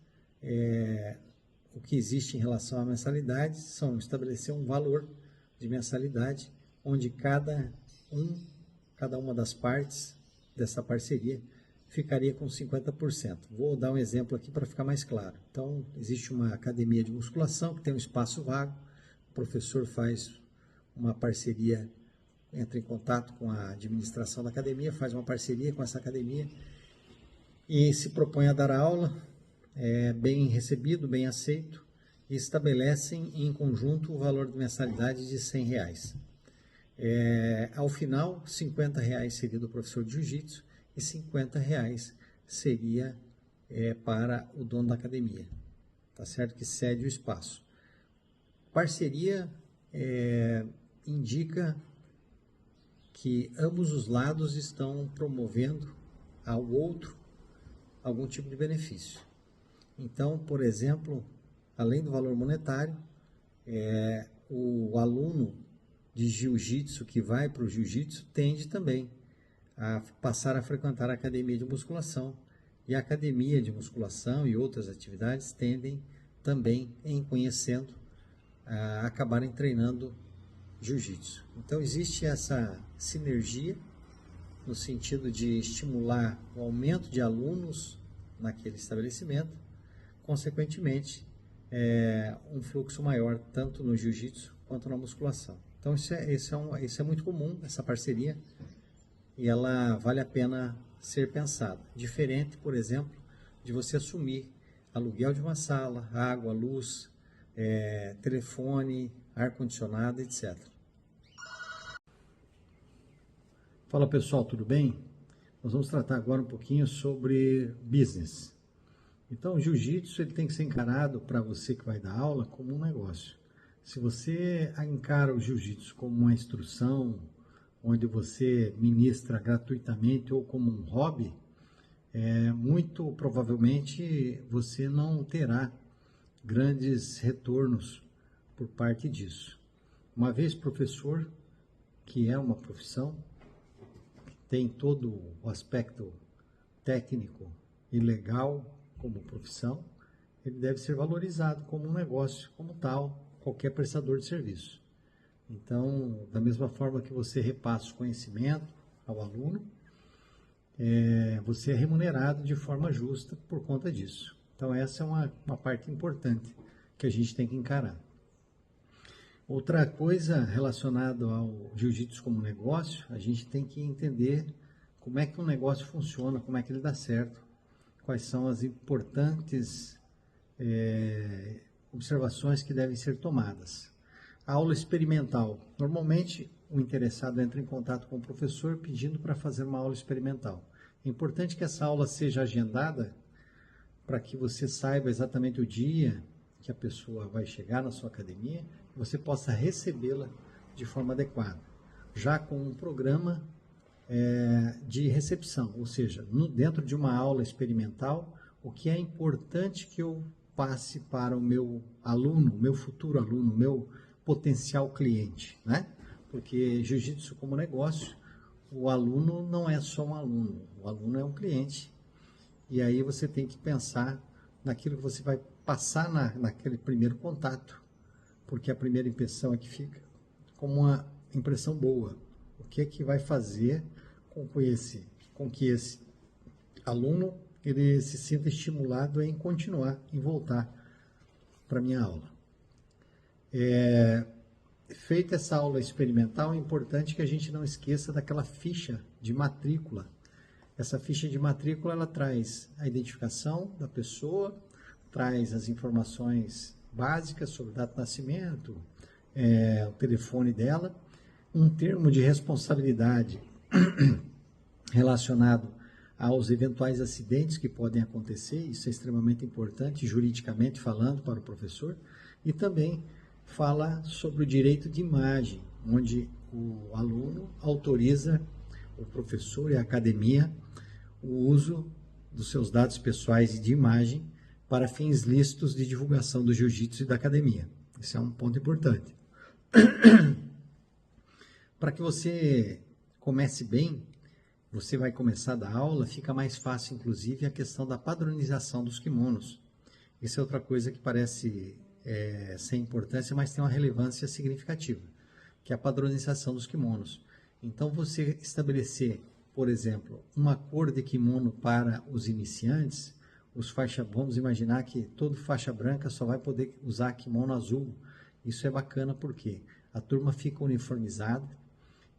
S1: o que existe em relação à mensalidade são estabelecer um valor de mensalidade, onde cada uma das partes dessa parceria ficaria com 50%. Vou dar um exemplo aqui para ficar mais claro. Então, existe uma academia de musculação que tem um espaço vago, o professor faz uma parceria, entra em contato com a administração da academia, faz uma parceria com essa academia e se propõe a dar aula, bem recebido, bem aceito, e estabelecem em conjunto o valor de mensalidade de R$100. Ao final, R$50 seria do professor de jiu-jitsu e R$50 seria para o dono da academia, tá certo? Que cede o espaço. Parceria indica que ambos os lados estão promovendo ao outro algum tipo de benefício. Então, por exemplo, além do valor monetário, o aluno de jiu-jitsu que vai para o jiu-jitsu tende também a passar a frequentar a academia de musculação. E a academia de musculação e outras atividades tendem também, em conhecendo, a acabarem treinando jiu-jitsu. Então existe essa sinergia no sentido de estimular o aumento de alunos naquele estabelecimento, consequentemente, um fluxo maior tanto no jiu-jitsu quanto na musculação. Então isso é muito comum, essa parceria, e ela vale a pena ser pensada. Diferente, por exemplo, de você assumir aluguel de uma sala, água, luz, telefone, ar-condicionado, etc. Fala pessoal, tudo bem? Nós vamos tratar agora um pouquinho sobre business. Então, o jiu-jitsu ele tem que ser encarado, para você que vai dar aula, como um negócio. Se você encara o jiu-jitsu como uma instrução, onde você ministra gratuitamente ou como um hobby, muito provavelmente você não terá grandes retornos por parte disso. Uma vez professor, que é uma profissão, tem todo o aspecto técnico e legal como profissão, ele deve ser valorizado como um negócio, como tal, qualquer prestador de serviço. Então, da mesma forma que você repassa o conhecimento ao aluno, você é remunerado de forma justa por conta disso. Então, essa é uma parte importante que a gente tem que encarar. Outra coisa relacionada ao jiu-jitsu como negócio, a gente tem que entender como é que um negócio funciona, como é que ele dá certo, quais são as importantes observações que devem ser tomadas. A aula experimental. Normalmente, o interessado entra em contato com o professor pedindo para fazer uma aula experimental. É importante que essa aula seja agendada para que você saiba exatamente o dia que a pessoa vai chegar na sua academia e você possa recebê-la de forma adequada, já com um programa de recepção, ou seja, dentro de uma aula experimental, o que é importante que eu passe para o meu aluno, meu futuro aluno, meu potencial cliente, né? Porque jiu-jitsu como negócio, o aluno não é só um aluno, o aluno é um cliente. E aí você tem que pensar naquilo que você vai passar naquele primeiro contato, porque a primeira impressão é que fica como uma impressão boa. O que é que vai fazer com que esse aluno ele se sinta estimulado em continuar, em voltar para a minha aula. Feita essa aula experimental, é importante que a gente não esqueça daquela ficha de matrícula. Essa ficha de matrícula ela traz a identificação da pessoa, traz as informações básicas sobre data de nascimento, o telefone dela, um termo de responsabilidade relacionado aos eventuais acidentes que podem acontecer, isso é extremamente importante, juridicamente falando, para o professor, e também fala sobre o direito de imagem, onde o aluno autoriza o professor e a academia o uso dos seus dados pessoais e de imagem para fins lícitos de divulgação do jiu-jitsu e da academia. Esse é um ponto importante. Para que você comece bem, você vai começar a dar aula, fica mais fácil, inclusive, a questão da padronização dos kimonos. Isso é outra coisa que parece sem importância, mas tem uma relevância significativa, que é a padronização dos kimonos. Então, você estabelecer, por exemplo, uma cor de kimono para os iniciantes, vamos imaginar que todo faixa branca só vai poder usar kimono azul. Isso é bacana porque a turma fica uniformizada,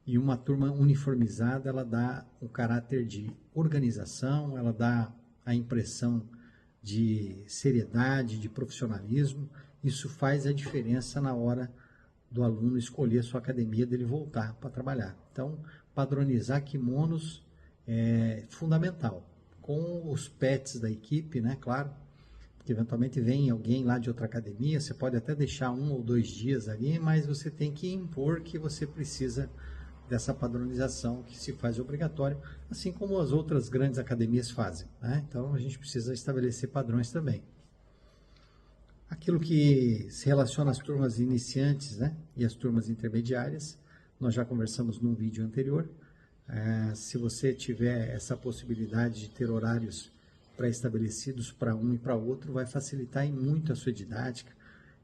S1: e uma turma uniformizada, ela dá um caráter de organização, ela dá a impressão de seriedade, de profissionalismo. Isso faz a diferença na hora do aluno escolher a sua academia, dele voltar para trabalhar. Então, padronizar kimonos é fundamental. Com os pets da equipe, né, claro, porque eventualmente vem alguém lá de outra academia, você pode até deixar 1 ou 2 dias ali, mas você tem que impor que você precisa dessa padronização que se faz obrigatório, assim como as outras grandes academias fazem, né? Então, a gente precisa estabelecer padrões também. Aquilo que se relaciona às turmas iniciantes, né, e às turmas intermediárias, nós já conversamos num vídeo anterior. Se você tiver essa possibilidade de ter horários pré-estabelecidos para um e para outro, vai facilitar em muito a sua didática,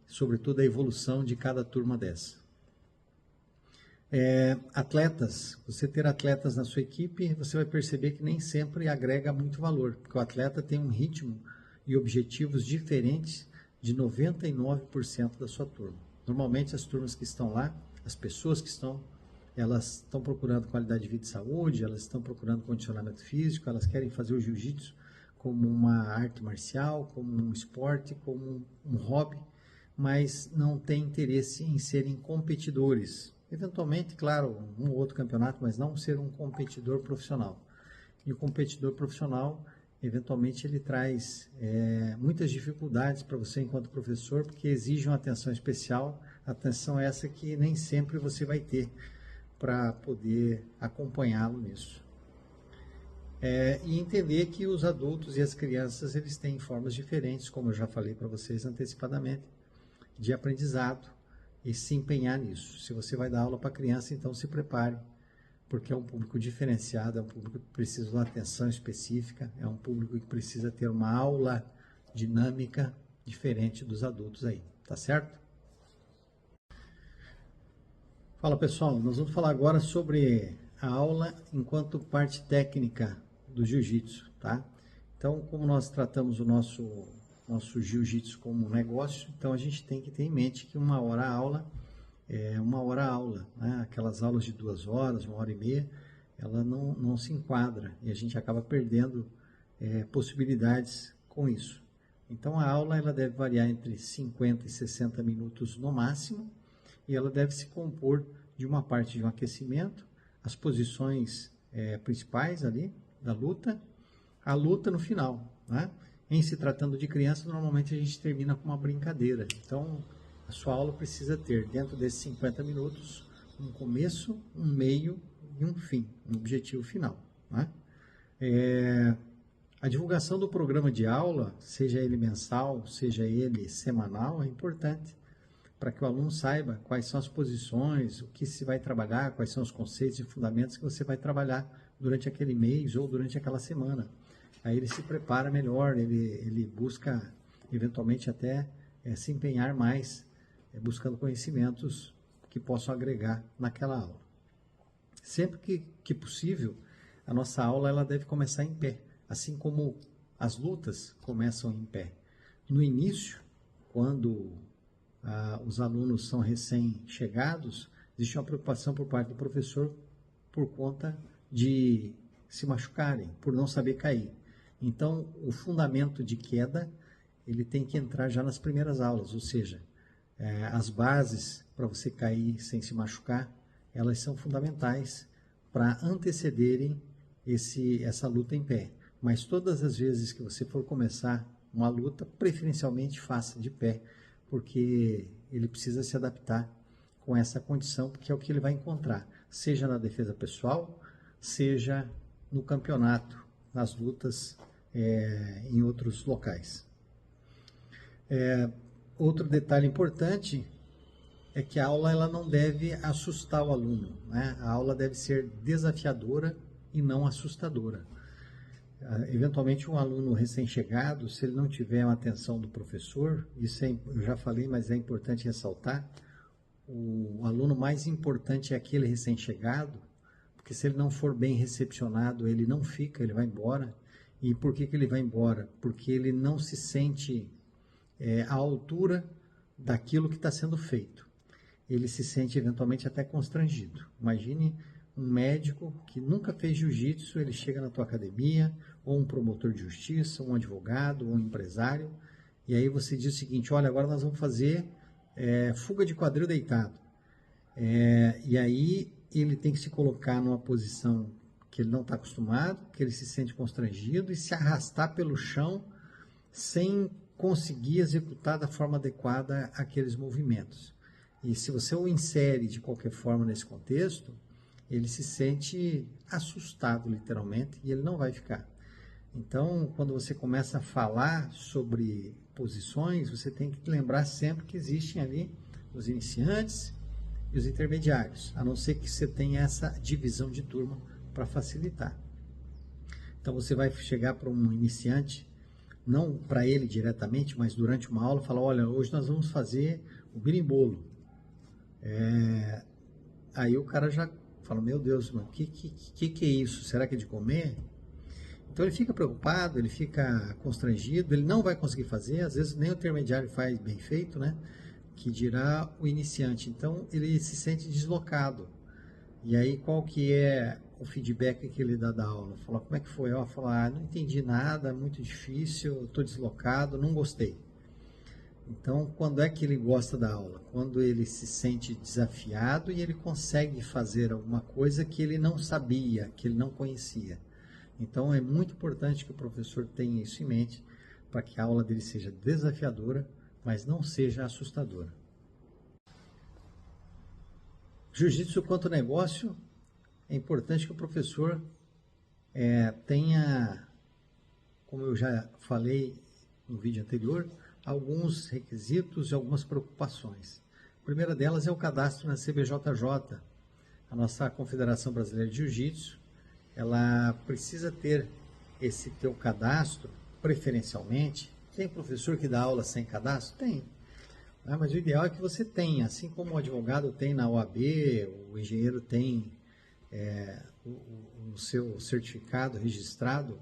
S1: sobretudo a evolução de cada turma dessa. Atletas, você ter atletas na sua equipe, você vai perceber que nem sempre agrega muito valor, porque o atleta tem um ritmo e objetivos diferentes de 99% da sua turma. Normalmente as turmas que estão lá, as pessoas que estão, elas estão procurando qualidade de vida e saúde, elas estão procurando condicionamento físico, elas querem fazer o jiu-jitsu como uma arte marcial, como um esporte, como um hobby, mas não tem interesse em serem competidores. Eventualmente, claro, um ou outro campeonato, mas não ser um competidor profissional. E o competidor profissional, eventualmente, ele traz muitas dificuldades para você enquanto professor, porque exige uma atenção especial, atenção essa que nem sempre você vai ter para poder acompanhá-lo nisso. E entender que os adultos e as crianças, eles têm formas diferentes, como eu já falei para vocês antecipadamente, de aprendizado, e se empenhar nisso. Se você vai dar aula para criança, então se prepare, porque é um público diferenciado, é um público que precisa de uma atenção específica, é um público que precisa ter uma aula dinâmica diferente dos adultos aí, tá certo? Fala pessoal, nós vamos falar agora sobre a aula enquanto parte técnica do jiu-jitsu, tá? Então, como nós tratamos o nosso jiu-jitsu como um negócio, então a gente tem que ter em mente que uma hora aula é uma hora aula, né? Aquelas aulas de 2 horas, 1h30, ela não se enquadra e a gente acaba perdendo possibilidades com isso. Então a aula ela deve variar entre 50 e 60 minutos no máximo e ela deve se compor de uma parte de um aquecimento, as posições principais ali da luta, a luta no final, né? Em se tratando de criança, normalmente a gente termina com uma brincadeira. Então, a sua aula precisa ter, dentro desses 50 minutos, um começo, um meio e um fim, um objetivo final, né? A divulgação do programa de aula, seja ele mensal, seja ele semanal, é importante para que o aluno saiba quais são as posições, o que se vai trabalhar, quais são os conceitos e fundamentos que você vai trabalhar durante aquele mês ou durante aquela semana. Aí ele se prepara melhor, ele busca eventualmente até se empenhar mais, buscando conhecimentos que possam agregar naquela aula. Sempre que possível, a nossa aula ela deve começar em pé, assim como as lutas começam em pé. No início, quando os alunos são recém-chegados, existe uma preocupação por parte do professor por conta de se machucarem, por não saber cair. Então, o fundamento de queda, ele tem que entrar já nas primeiras aulas, ou seja, as bases para você cair sem se machucar, elas são fundamentais para antecederem essa luta em pé. Mas todas as vezes que você for começar uma luta, preferencialmente faça de pé, porque ele precisa se adaptar com essa condição, porque é o que ele vai encontrar, seja na defesa pessoal, seja no campeonato, nas lutas em outros locais. Outro detalhe importante é que a aula ela não deve assustar o aluno, né? A aula deve ser desafiadora e não assustadora. Eventualmente um aluno recém-chegado, se ele não tiver uma atenção do professor, isso eu já falei, mas é importante ressaltar, o aluno mais importante é aquele recém-chegado, porque se ele não for bem recepcionado, ele não fica, ele vai embora. E por que ele vai embora? Porque ele não se sente à altura daquilo que está sendo feito. Ele se sente eventualmente até constrangido. Imagine um médico que nunca fez jiu-jitsu, ele chega na tua academia, ou um promotor de justiça, um advogado, ou um empresário, e aí você diz o seguinte, olha, agora nós vamos fazer fuga de quadril deitado. E aí ele tem que se colocar numa posição que ele não está acostumado, que ele se sente constrangido e se arrastar pelo chão sem conseguir executar da forma adequada aqueles movimentos. E se você o insere de qualquer forma nesse contexto, ele se sente assustado literalmente e ele não vai ficar. Então, quando você começa a falar sobre posições, você tem que lembrar sempre que existem ali os iniciantes e os intermediários, a não ser que você tenha essa divisão de turma para facilitar. Então você vai chegar para um iniciante, não para ele diretamente, mas durante uma aula, falar, olha, hoje nós vamos fazer o birimbolo. Aí o cara já fala, meu Deus, o que é isso? Será que é de comer? Então ele fica preocupado, ele fica constrangido, ele não vai conseguir fazer, às vezes nem o intermediário faz bem feito, né? Que dirá o iniciante. Então ele se sente deslocado. E aí qual que é o feedback que ele dá da aula? Fala, como é que foi? Ela fala, não entendi nada, muito difícil, estou deslocado, não gostei. Então, quando é que ele gosta da aula? Quando ele se sente desafiado e ele consegue fazer alguma coisa que ele não sabia, que ele não conhecia. Então, é muito importante que o professor tenha isso em mente para que a aula dele seja desafiadora, mas não seja assustadora. Jiu-jitsu quanto negócio, é importante que o professor tenha, como eu já falei no vídeo anterior, alguns requisitos e algumas preocupações. A primeira delas é o cadastro na CBJJ, a nossa Confederação Brasileira de Jiu-Jitsu. Ela precisa ter esse teu cadastro, preferencialmente. Tem professor que dá aula sem cadastro? Tem. Mas o ideal é que você tenha, assim como o advogado tem na OAB, o engenheiro tem o seu certificado registrado,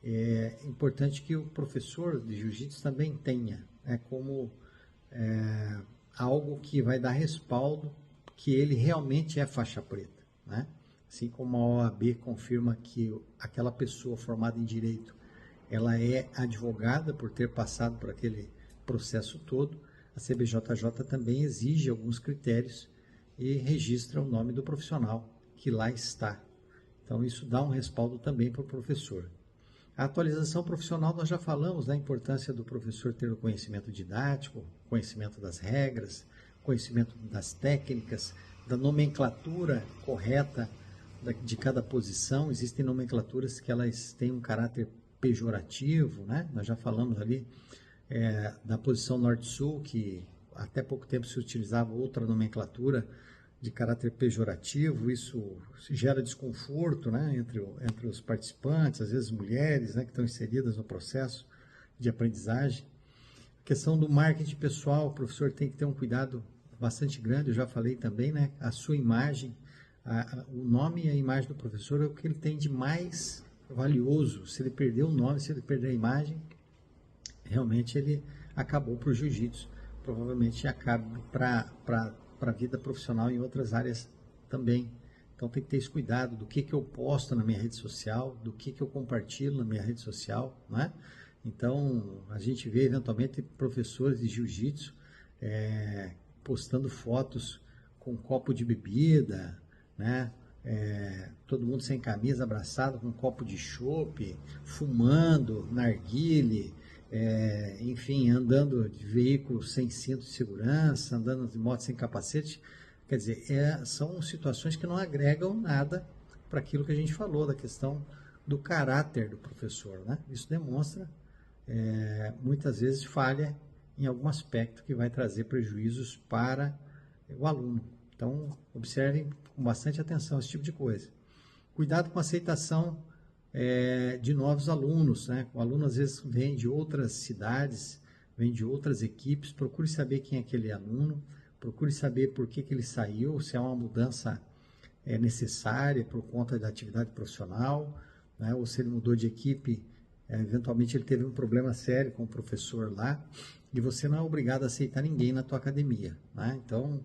S1: é importante que o professor de jiu-jitsu também tenha, como algo que vai dar respaldo que ele realmente é faixa preta, né? Assim como a OAB confirma que aquela pessoa formada em direito, ela é advogada por ter passado por aquele processo todo, a CBJJ também exige alguns critérios e registra o nome do profissional que lá está. Então isso dá um respaldo também para o professor. A atualização profissional, nós já falamos da importância do professor ter o conhecimento didático, conhecimento das regras, conhecimento das técnicas, da nomenclatura correta de cada posição. Existem nomenclaturas que elas têm um caráter pejorativo, né? Nós já falamos ali da posição norte-sul, que até pouco tempo se utilizava outra nomenclatura de caráter pejorativo. Isso gera desconforto, né, entre os participantes, às vezes mulheres, né, que estão inseridas no processo de aprendizagem. A questão do marketing pessoal, o professor tem que ter um cuidado bastante grande, eu já falei também, né, a sua imagem, o nome e a imagem do professor é o que ele tem de mais valioso. Se ele perder o nome, se ele perder a imagem, realmente ele acabou para o jiu-jitsu, provavelmente acabe para a vida profissional em outras áreas também. Então tem que ter esse cuidado do que eu posto na minha rede social, do que eu compartilho na minha rede social, né? Então a gente vê eventualmente professores de jiu-jitsu postando fotos com um copo de bebida, né? Todo mundo sem camisa, abraçado com um copo de chopp, fumando, narguile, enfim, andando de veículo sem cinto de segurança, andando de moto sem capacete. Quer dizer, são situações que não agregam nada para aquilo que a gente falou, da questão do caráter do professor, né? Isso demonstra, muitas vezes, falha em algum aspecto que vai trazer prejuízos para o aluno. Então, observem com bastante atenção esse tipo de coisa. Cuidado com a aceitação de novos alunos, né? O aluno às vezes vem de outras cidades, vem de outras equipes. Procure saber quem é aquele aluno, procure saber por que ele saiu, se é uma mudança necessária por conta da atividade profissional, né? Ou se ele mudou de equipe, eventualmente ele teve um problema sério com o professor lá, e você não é obrigado a aceitar ninguém na tua academia, né? Então,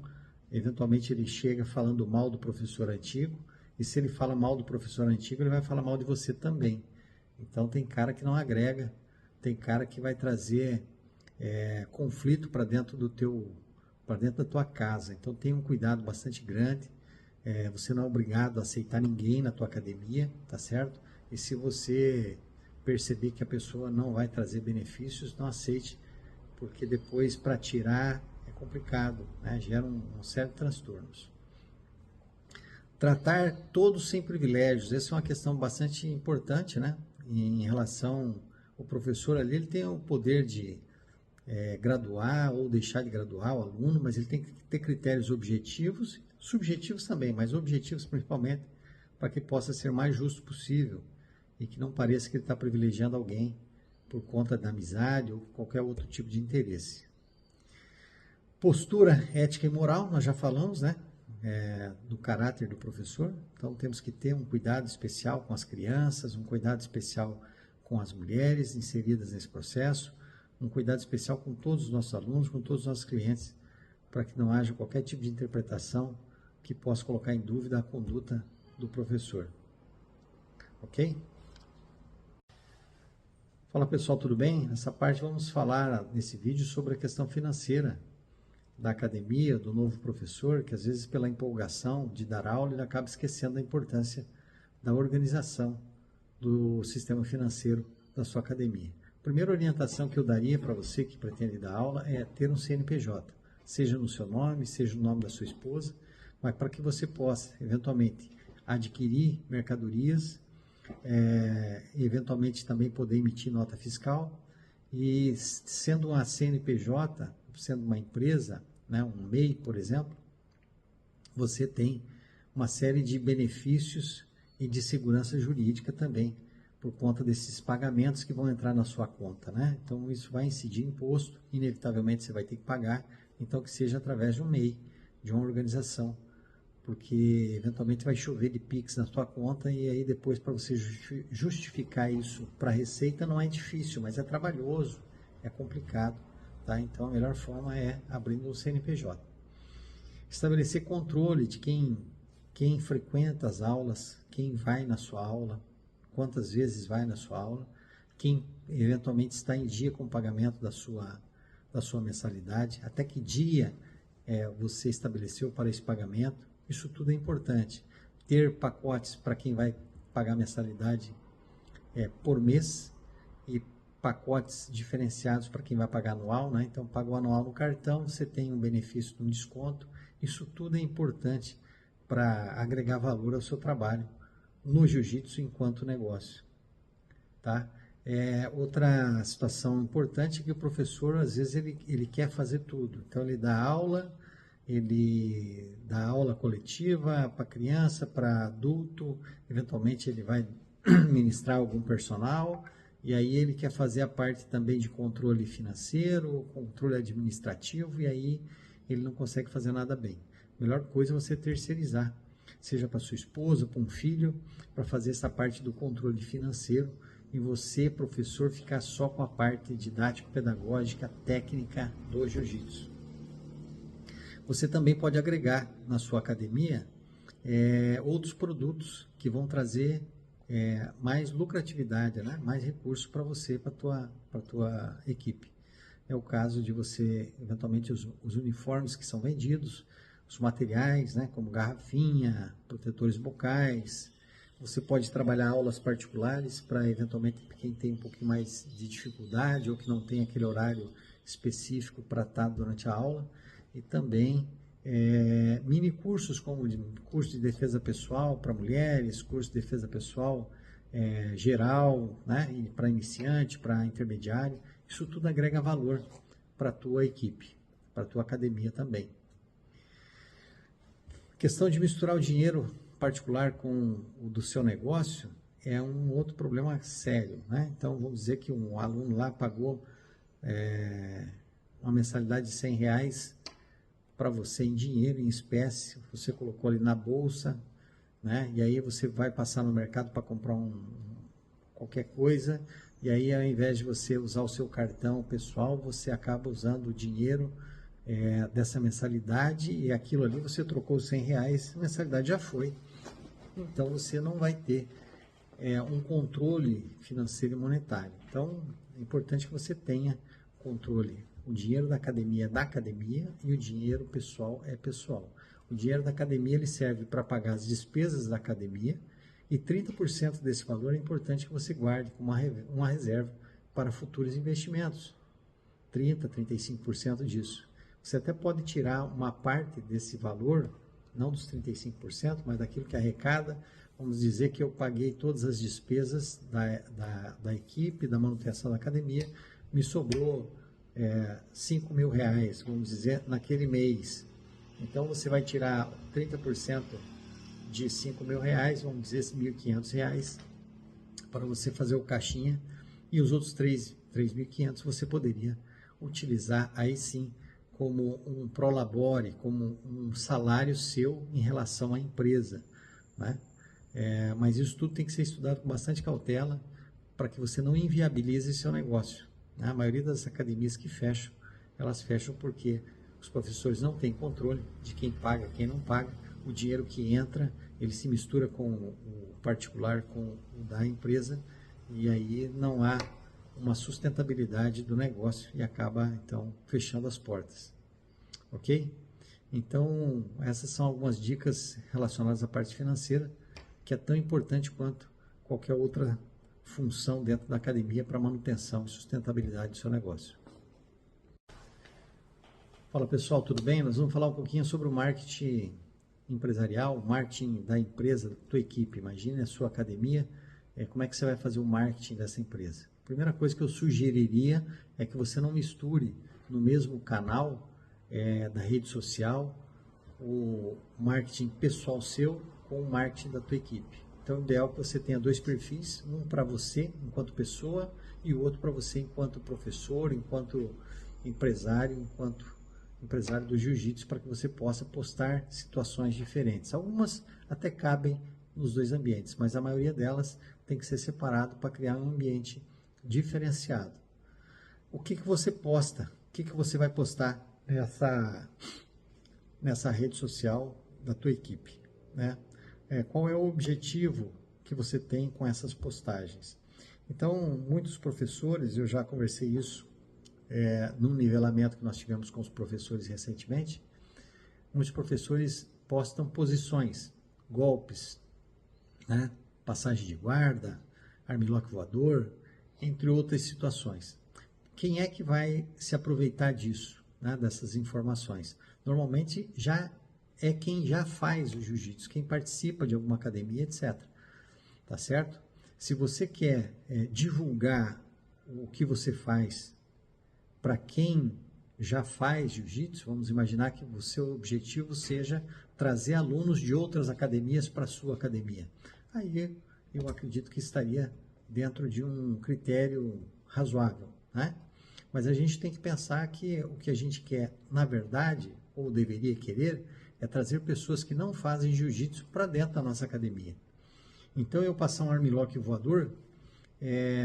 S1: eventualmente ele chega falando mal do professor antigo, e se ele fala mal do professor antigo, ele vai falar mal de você também. Então tem cara que não agrega, tem cara que vai trazer conflito para dentro da tua casa. Então tenha um cuidado bastante grande. Você não é obrigado a aceitar ninguém na tua academia, tá certo? E se você perceber que a pessoa não vai trazer benefícios, não aceite, porque depois para tirar é complicado, né? Gera um sério transtornos. Tratar todos sem privilégios, essa é uma questão bastante importante, né? Em relação ao professor ali, ele tem o poder de graduar ou deixar de graduar o aluno, mas ele tem que ter critérios objetivos, subjetivos também, mas objetivos principalmente, para que possa ser mais justo possível e que não pareça que ele está privilegiando alguém por conta da amizade ou qualquer outro tipo de interesse. Postura ética e moral, nós já falamos, né? Do caráter do professor. Então, temos que ter um cuidado especial com as crianças, um cuidado especial com as mulheres inseridas nesse processo, um cuidado especial com todos os nossos alunos, com todos os nossos clientes, para que não haja qualquer tipo de interpretação que possa colocar em dúvida a conduta do professor. Ok? Fala pessoal, tudo bem? Nessa parte vamos falar nesse vídeo sobre a questão financeira da academia, do novo professor, que às vezes pela empolgação de dar aula ele acaba esquecendo da importância da organização do sistema financeiro da sua academia. A primeira orientação que eu daria para você que pretende dar aula é ter um CNPJ, seja no seu nome, seja no nome da sua esposa, mas para que você possa, eventualmente, adquirir mercadorias, eventualmente também poder emitir nota fiscal, e sendo uma CNPJ, sendo uma empresa, né, um MEI, por exemplo, você tem uma série de benefícios e de segurança jurídica também, por conta desses pagamentos que vão entrar na sua conta, né? Então, isso vai incidir imposto, inevitavelmente você vai ter que pagar, então que seja através de um MEI, de uma organização, porque eventualmente vai chover de Pix na sua conta e aí depois para você justificar isso para a Receita não é difícil, mas é trabalhoso, é complicado, tá? Então a melhor forma é abrindo um CNPJ. Estabelecer controle de quem frequenta as aulas, quem vai na sua aula, quantas vezes vai na sua aula, quem eventualmente está em dia com o pagamento da sua mensalidade, até que dia você estabeleceu para esse pagamento. Isso tudo é importante. Ter pacotes para quem vai pagar mensalidade por mês e pacotes diferenciados para quem vai pagar anual, né? Então, paga o anual no cartão, você tem um benefício de um desconto. Isso tudo é importante para agregar valor ao seu trabalho no jiu-jitsu enquanto negócio, tá? Outra situação importante é que o professor, às vezes, ele quer fazer tudo. Então, ele dá aula coletiva para criança, para adulto, eventualmente ele vai ministrar algum personal, e aí ele quer fazer a parte também de controle financeiro, controle administrativo, e aí ele não consegue fazer nada bem. A melhor coisa é você terceirizar, seja para sua esposa, para um filho, para fazer essa parte do controle financeiro, e você, professor, ficar só com a parte didático-pedagógica, técnica do jiu-jitsu. Você também pode agregar na sua academia outros produtos que vão trazer mais lucratividade, né? Mais recursos para você, para a tua equipe. É o caso de você, eventualmente, os uniformes que são vendidos, os materiais, né? Como garrafinha, protetores bucais. Você pode trabalhar aulas particulares para, eventualmente, quem tem um pouquinho mais de dificuldade ou que não tem aquele horário específico para estar durante a aula. E também mini cursos como curso de defesa pessoal para mulheres, curso de defesa pessoal geral, né, para iniciante, para intermediário. Isso tudo agrega valor para a tua equipe, para a tua academia também. Questão de misturar o dinheiro particular com o do seu negócio é um outro problema sério, né? Então, vamos dizer que um aluno lá pagou uma mensalidade de R$100 para você em dinheiro, em espécie, você colocou ali na bolsa, né? E aí você vai passar no mercado para comprar qualquer coisa, e aí ao invés de você usar o seu cartão pessoal, você acaba usando o dinheiro dessa mensalidade, e aquilo ali você trocou os R$100, a mensalidade já foi. Então você não vai ter um controle financeiro e monetário. Então é importante que você tenha controle. O dinheiro da academia e o dinheiro pessoal é pessoal. O dinheiro da academia ele serve para pagar as despesas da academia e 30% desse valor é importante que você guarde como uma reserva para futuros investimentos. 30%, 35% disso. Você até pode tirar uma parte desse valor, não dos 35%, mas daquilo que arrecada. Vamos dizer que eu paguei todas as despesas da equipe, da manutenção da academia, me sobrou R$5.000, vamos dizer, naquele mês. Então, você vai tirar 30% de R$5.000, vamos dizer R$1.500, para você fazer o caixinha, e os outros 3.500 você poderia utilizar aí sim como um prolabore, como um salário seu em relação à empresa, né? Mas isso tudo tem que ser estudado com bastante cautela para que você não inviabilize seu negócio, né? A maioria das academias que fecham, elas fecham porque os professores não têm controle de quem paga, quem não paga. O dinheiro que entra, ele se mistura com o particular, com o da empresa, e aí não há uma sustentabilidade do negócio e acaba, então, fechando as portas. Ok? Então, essas são algumas dicas relacionadas à parte financeira, que é tão importante quanto qualquer outra função dentro da academia para manutenção e sustentabilidade do seu negócio. Fala pessoal, tudo bem? Nós vamos falar um pouquinho sobre o marketing empresarial, marketing da empresa, da tua equipe. Imagine a sua academia, como é que você vai fazer o marketing dessa empresa. A primeira coisa que eu sugeriria é que você não misture no mesmo canal da rede social o marketing pessoal seu com o marketing da tua equipe. Então, o ideal é que você tenha dois perfis, um para você enquanto pessoa e o outro para você enquanto professor, enquanto empresário do jiu-jitsu, para que você possa postar situações diferentes. Algumas até cabem nos dois ambientes, mas a maioria delas tem que ser separado para criar um ambiente diferenciado. O que você posta? O que você vai postar nessa rede social da tua equipe, né? Qual é o objetivo que você tem com essas postagens? Então, muitos professores, eu já conversei isso num nivelamento que nós tivemos com os professores recentemente, muitos professores postam posições, golpes, né? Passagem de guarda, armlock voador, entre outras situações. Quem é que vai se aproveitar disso, né? Dessas informações? Normalmente já é quem já faz o jiu-jitsu, quem participa de alguma academia, etc. Tá certo? Se você quer divulgar o que você faz para quem já faz jiu-jitsu, vamos imaginar que o seu objetivo seja trazer alunos de outras academias para a sua academia. Aí eu acredito que estaria dentro de um critério razoável, né? Mas a gente tem que pensar que o que a gente quer, na verdade, ou deveria querer, é trazer pessoas que não fazem jiu-jitsu para dentro da nossa academia. Então, eu passar um armlock voador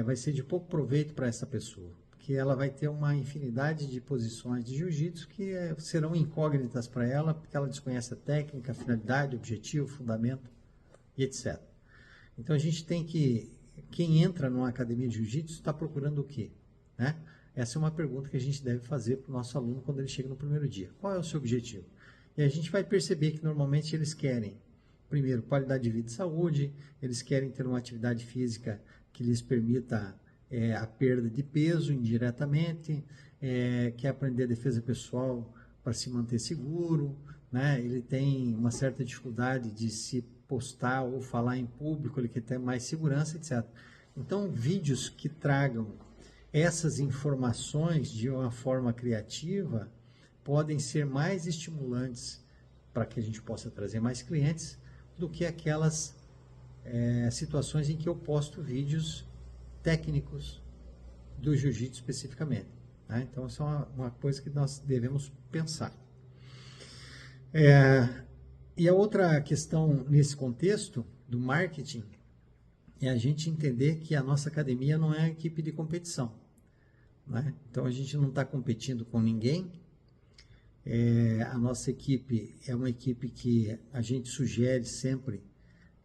S1: vai ser de pouco proveito para essa pessoa, porque ela vai ter uma infinidade de posições de jiu-jitsu que serão incógnitas para ela, porque ela desconhece a técnica, a finalidade, o objetivo, o fundamento e etc. Então, a gente tem que... Quem entra numa academia de jiu-jitsu está procurando o quê, né? Essa é uma pergunta que a gente deve fazer para o nosso aluno quando ele chega no primeiro dia. Qual é o seu objetivo? E a gente vai perceber que normalmente eles querem, primeiro, qualidade de vida e saúde, eles querem ter uma atividade física que lhes permita a perda de peso indiretamente, quer aprender defesa pessoal para se manter seguro, né? Ele tem uma certa dificuldade de se postar ou falar em público, ele quer ter mais segurança, etc. Então, vídeos que tragam essas informações de uma forma criativa podem ser mais estimulantes para que a gente possa trazer mais clientes do que aquelas situações em que eu posto vídeos técnicos do jiu-jitsu especificamente, né? Então, isso é uma coisa que nós devemos pensar. E a outra questão nesse contexto do marketing é a gente entender que a nossa academia não é uma equipe de competição, né? Então, a gente não está competindo com ninguém. A nossa equipe é uma equipe que a gente sugere sempre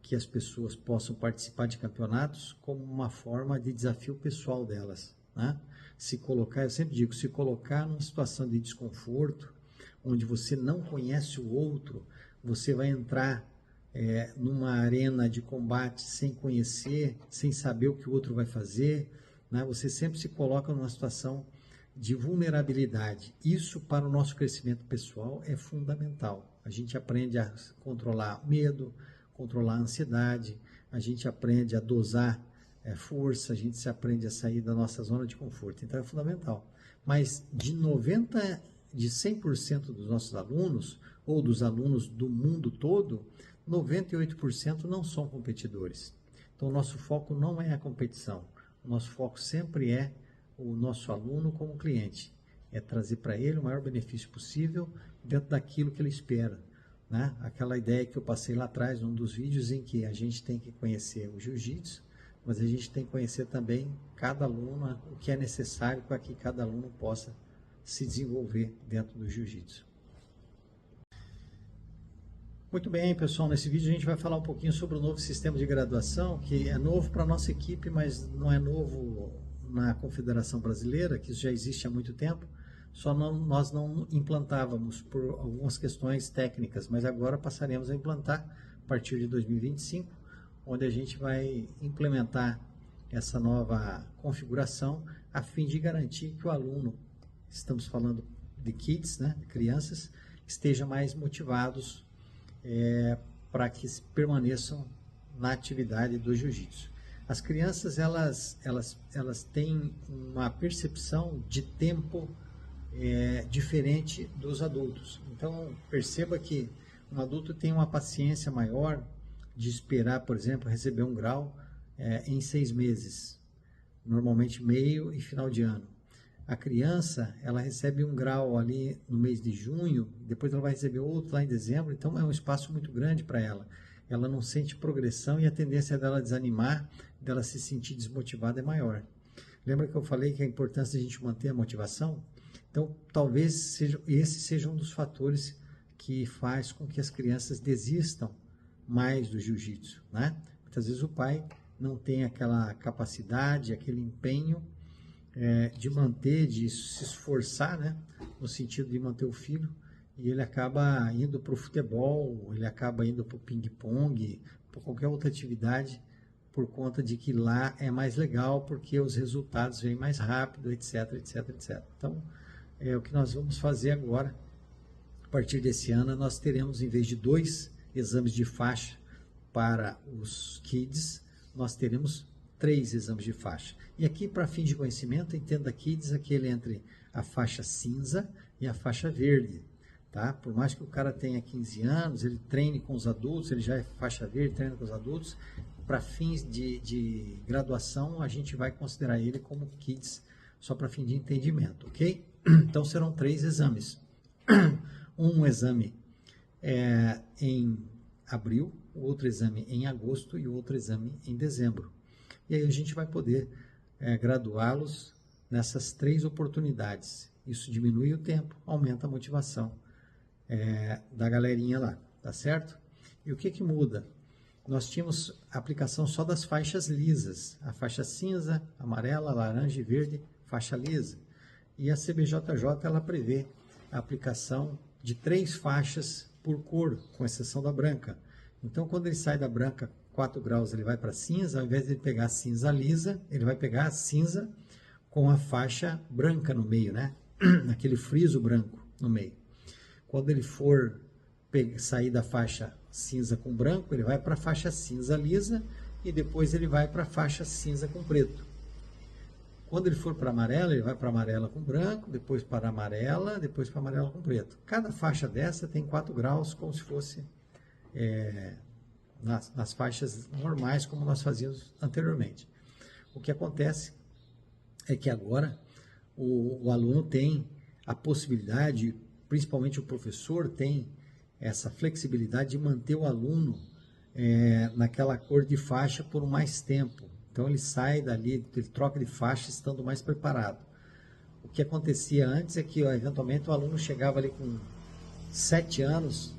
S1: que as pessoas possam participar de campeonatos como uma forma de desafio pessoal delas, né? Se colocar, eu sempre digo, se colocar numa situação de desconforto, onde você não conhece o outro, você vai entrar numa arena de combate sem conhecer, sem saber o que o outro vai fazer, né? Você sempre se coloca numa situação de vulnerabilidade. Isso para o nosso crescimento pessoal é fundamental. A gente aprende a controlar medo, controlar a ansiedade, a gente aprende a dosar força, a gente se aprende a sair da nossa zona de conforto. Então é fundamental. Mas de 100% dos nossos alunos, ou dos alunos do mundo todo, 98% não são competidores. Então, o nosso foco não é a competição. O nosso foco sempre é o nosso aluno como cliente. É trazer para ele o maior benefício possível dentro daquilo que ele espera, né? Aquela ideia que eu passei lá atrás, num dos vídeos, em que a gente tem que conhecer o jiu-jitsu, mas a gente tem que conhecer também cada aluno, o que é necessário para que cada aluno possa se desenvolver dentro do jiu-jitsu. Muito bem, pessoal, nesse vídeo a gente vai falar um pouquinho sobre o novo sistema de graduação, que é novo para a nossa equipe, mas não é novo na Confederação Brasileira, que isso já existe há muito tempo, nós não implantávamos por algumas questões técnicas, mas agora passaremos a implantar a partir de 2025, onde a gente vai implementar essa nova configuração a fim de garantir que o aluno, estamos falando de kids, né, de crianças, esteja mais motivados para que permaneçam na atividade do jiu-jitsu. As crianças elas têm uma percepção de tempo diferente dos adultos. Então perceba que um adulto tem uma paciência maior de esperar, por exemplo, receber um grau em 6 meses, normalmente meio e final de ano. A criança, ela recebe um grau ali no mês de junho, depois ela vai receber outro lá em dezembro, então é um espaço muito grande para ela. Ela não sente progressão e a tendência dela desanimar, dela se sentir desmotivada é maior. Lembra que eu falei que a importância de a gente manter a motivação? Então, talvez esse seja um dos fatores que faz com que as crianças desistam mais do jiu-jitsu, né? Muitas vezes o pai não tem aquela capacidade, aquele empenho de manter, de se esforçar, né, no sentido de manter o filho, e ele acaba indo para o futebol, ele acaba indo para o ping-pong, para qualquer outra atividade, por conta de que lá é mais legal, porque os resultados vêm mais rápido, etc, etc, etc. Então, o que nós vamos fazer agora, a partir desse ano, nós teremos, em vez de 2 exames de faixa para os kids, nós teremos 3 exames de faixa. E aqui, para fim de conhecimento, entenda kids aquele entre a faixa cinza e a faixa verde. Tá? Por mais que o cara tenha 15 anos, ele treine com os adultos, ele já é faixa verde, treina com os adultos, para fins de graduação, a gente vai considerar ele como kids, só para fim de entendimento, ok? Então, serão 3 exames. Um exame em abril, o outro exame em agosto e o outro exame em dezembro. E aí a gente vai poder graduá-los nessas 3 oportunidades. Isso diminui o tempo, aumenta a motivação da galerinha lá, tá certo? E o que muda? Nós tínhamos aplicação só das faixas lisas, a faixa cinza, amarela, laranja e verde, faixa lisa. E a CBJJ, ela prevê a aplicação de 3 faixas por cor, com exceção da branca. Então, quando ele sai da branca 4 graus, ele vai para cinza, ao invés de ele pegar a cinza lisa, ele vai pegar a cinza com a faixa branca no meio, né? Aquele friso branco no meio. Quando ele for sair da faixa cinza com branco, ele vai para a faixa cinza lisa e depois ele vai para a faixa cinza com preto. Quando ele for para amarela, ele vai para amarela com branco, depois para amarela, depois para amarela com preto. Cada faixa dessa tem 4 graus, como se fosse nas faixas normais, como nós fazíamos anteriormente. O que acontece é que agora o aluno tem a possibilidade, principalmente o professor tem essa flexibilidade de manter o aluno naquela cor de faixa por mais tempo. Então ele sai dali, ele troca de faixa estando mais preparado. O que acontecia antes é que eventualmente o aluno chegava ali com 7 anos,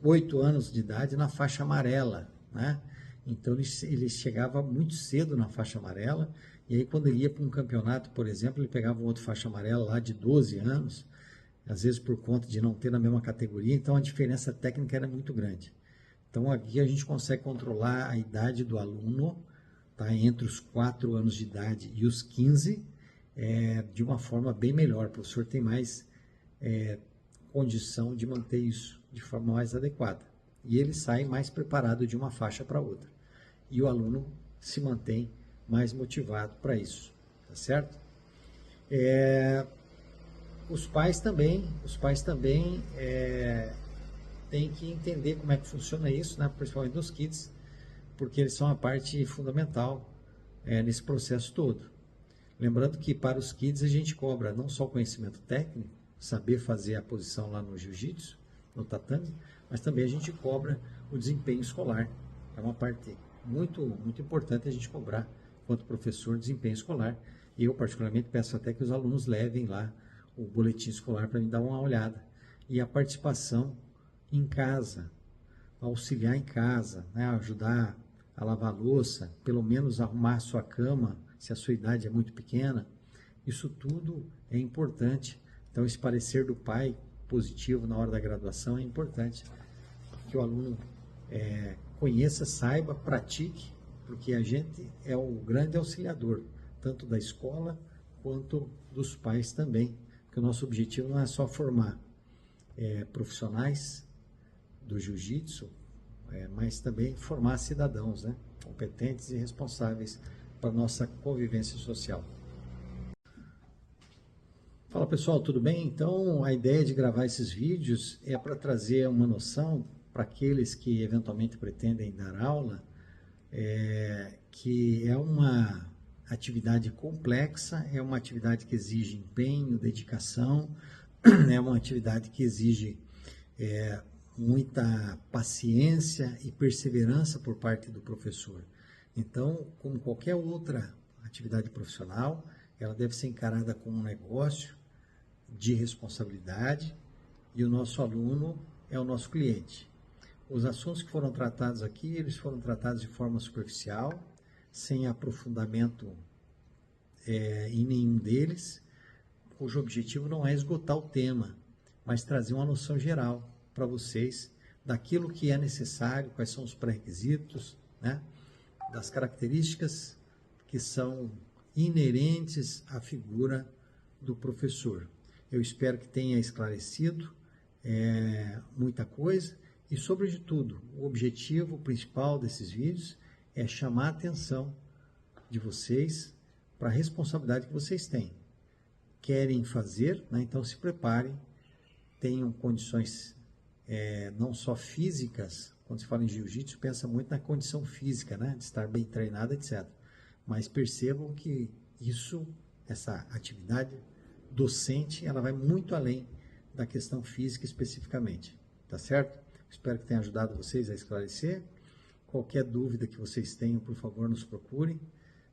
S1: 8 anos de idade na faixa amarela, né? Então ele chegava muito cedo na faixa amarela, e aí quando ele ia para um campeonato, por exemplo, ele pegava um outro faixa amarela lá de 12 anos, às vezes por conta de não ter na mesma categoria, então a diferença técnica era muito grande. Então aqui a gente consegue controlar a idade do aluno, tá? Entre os 4 anos de idade e os 15, de uma forma bem melhor. O professor tem mais condição de manter isso de forma mais adequada. E ele sai mais preparado de uma faixa para outra. E o aluno se mantém mais motivado para isso, tá certo? Os pais também tem que entender como é que funciona isso, né? Principalmente nos kids, porque eles são a parte fundamental nesse processo todo. Lembrando que para os kids a gente cobra não só o conhecimento técnico, saber fazer a posição lá no jiu-jitsu, no tatame, mas também a gente cobra o desempenho escolar. É uma parte muito importante a gente cobrar, enquanto professor, desempenho escolar. E eu, particularmente, peço até que os alunos levem lá o boletim escolar para me dar uma olhada. E a participação em casa, auxiliar em casa, né? Ajudar a lavar a louça, pelo menos arrumar a sua cama, se a sua idade é muito pequena. Isso tudo é importante. Então, esse parecer do pai positivo na hora da graduação é importante. Que o aluno conheça, saiba, pratique, porque a gente é o grande auxiliador, tanto da escola quanto dos pais também. Porque o nosso objetivo não é só formar profissionais do jiu-jitsu, mas também formar cidadãos, né, competentes e responsáveis para a nossa convivência social. Fala pessoal, tudo bem? Então a ideia de gravar esses vídeos é para trazer uma noção para aqueles que eventualmente pretendem dar aula, que é uma atividade complexa, é uma atividade que exige empenho, dedicação, é uma atividade que exige muita paciência e perseverança por parte do professor. Então, como qualquer outra atividade profissional, ela deve ser encarada como um negócio de responsabilidade e o nosso aluno é o nosso cliente. Os assuntos que foram tratados aqui, eles foram tratados de forma superficial, sem aprofundamento em nenhum deles, cujo objetivo não é esgotar o tema, mas trazer uma noção geral para vocês daquilo que é necessário, quais são os pré-requisitos, né? Das características que são inerentes à figura do professor. Eu espero que tenha esclarecido muita coisa e, sobretudo, o objetivo principal desses vídeos é chamar a atenção de vocês para a responsabilidade que vocês têm. Querem fazer, né? Então se preparem, tenham condições não só físicas. Quando se fala em jiu-jitsu, pensa muito na condição física, né? De estar bem treinado, etc. Mas percebam que essa atividade docente, ela vai muito além da questão física especificamente, tá certo? Espero que tenha ajudado vocês a esclarecer. Qualquer dúvida que vocês tenham, por favor, nos procurem,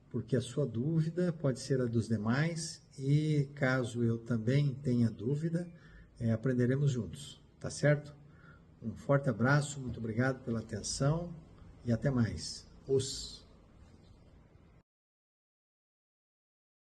S1: porque a sua dúvida pode ser a dos demais e caso eu também tenha dúvida, aprenderemos juntos, tá certo? Um forte abraço, muito obrigado pela atenção e até mais.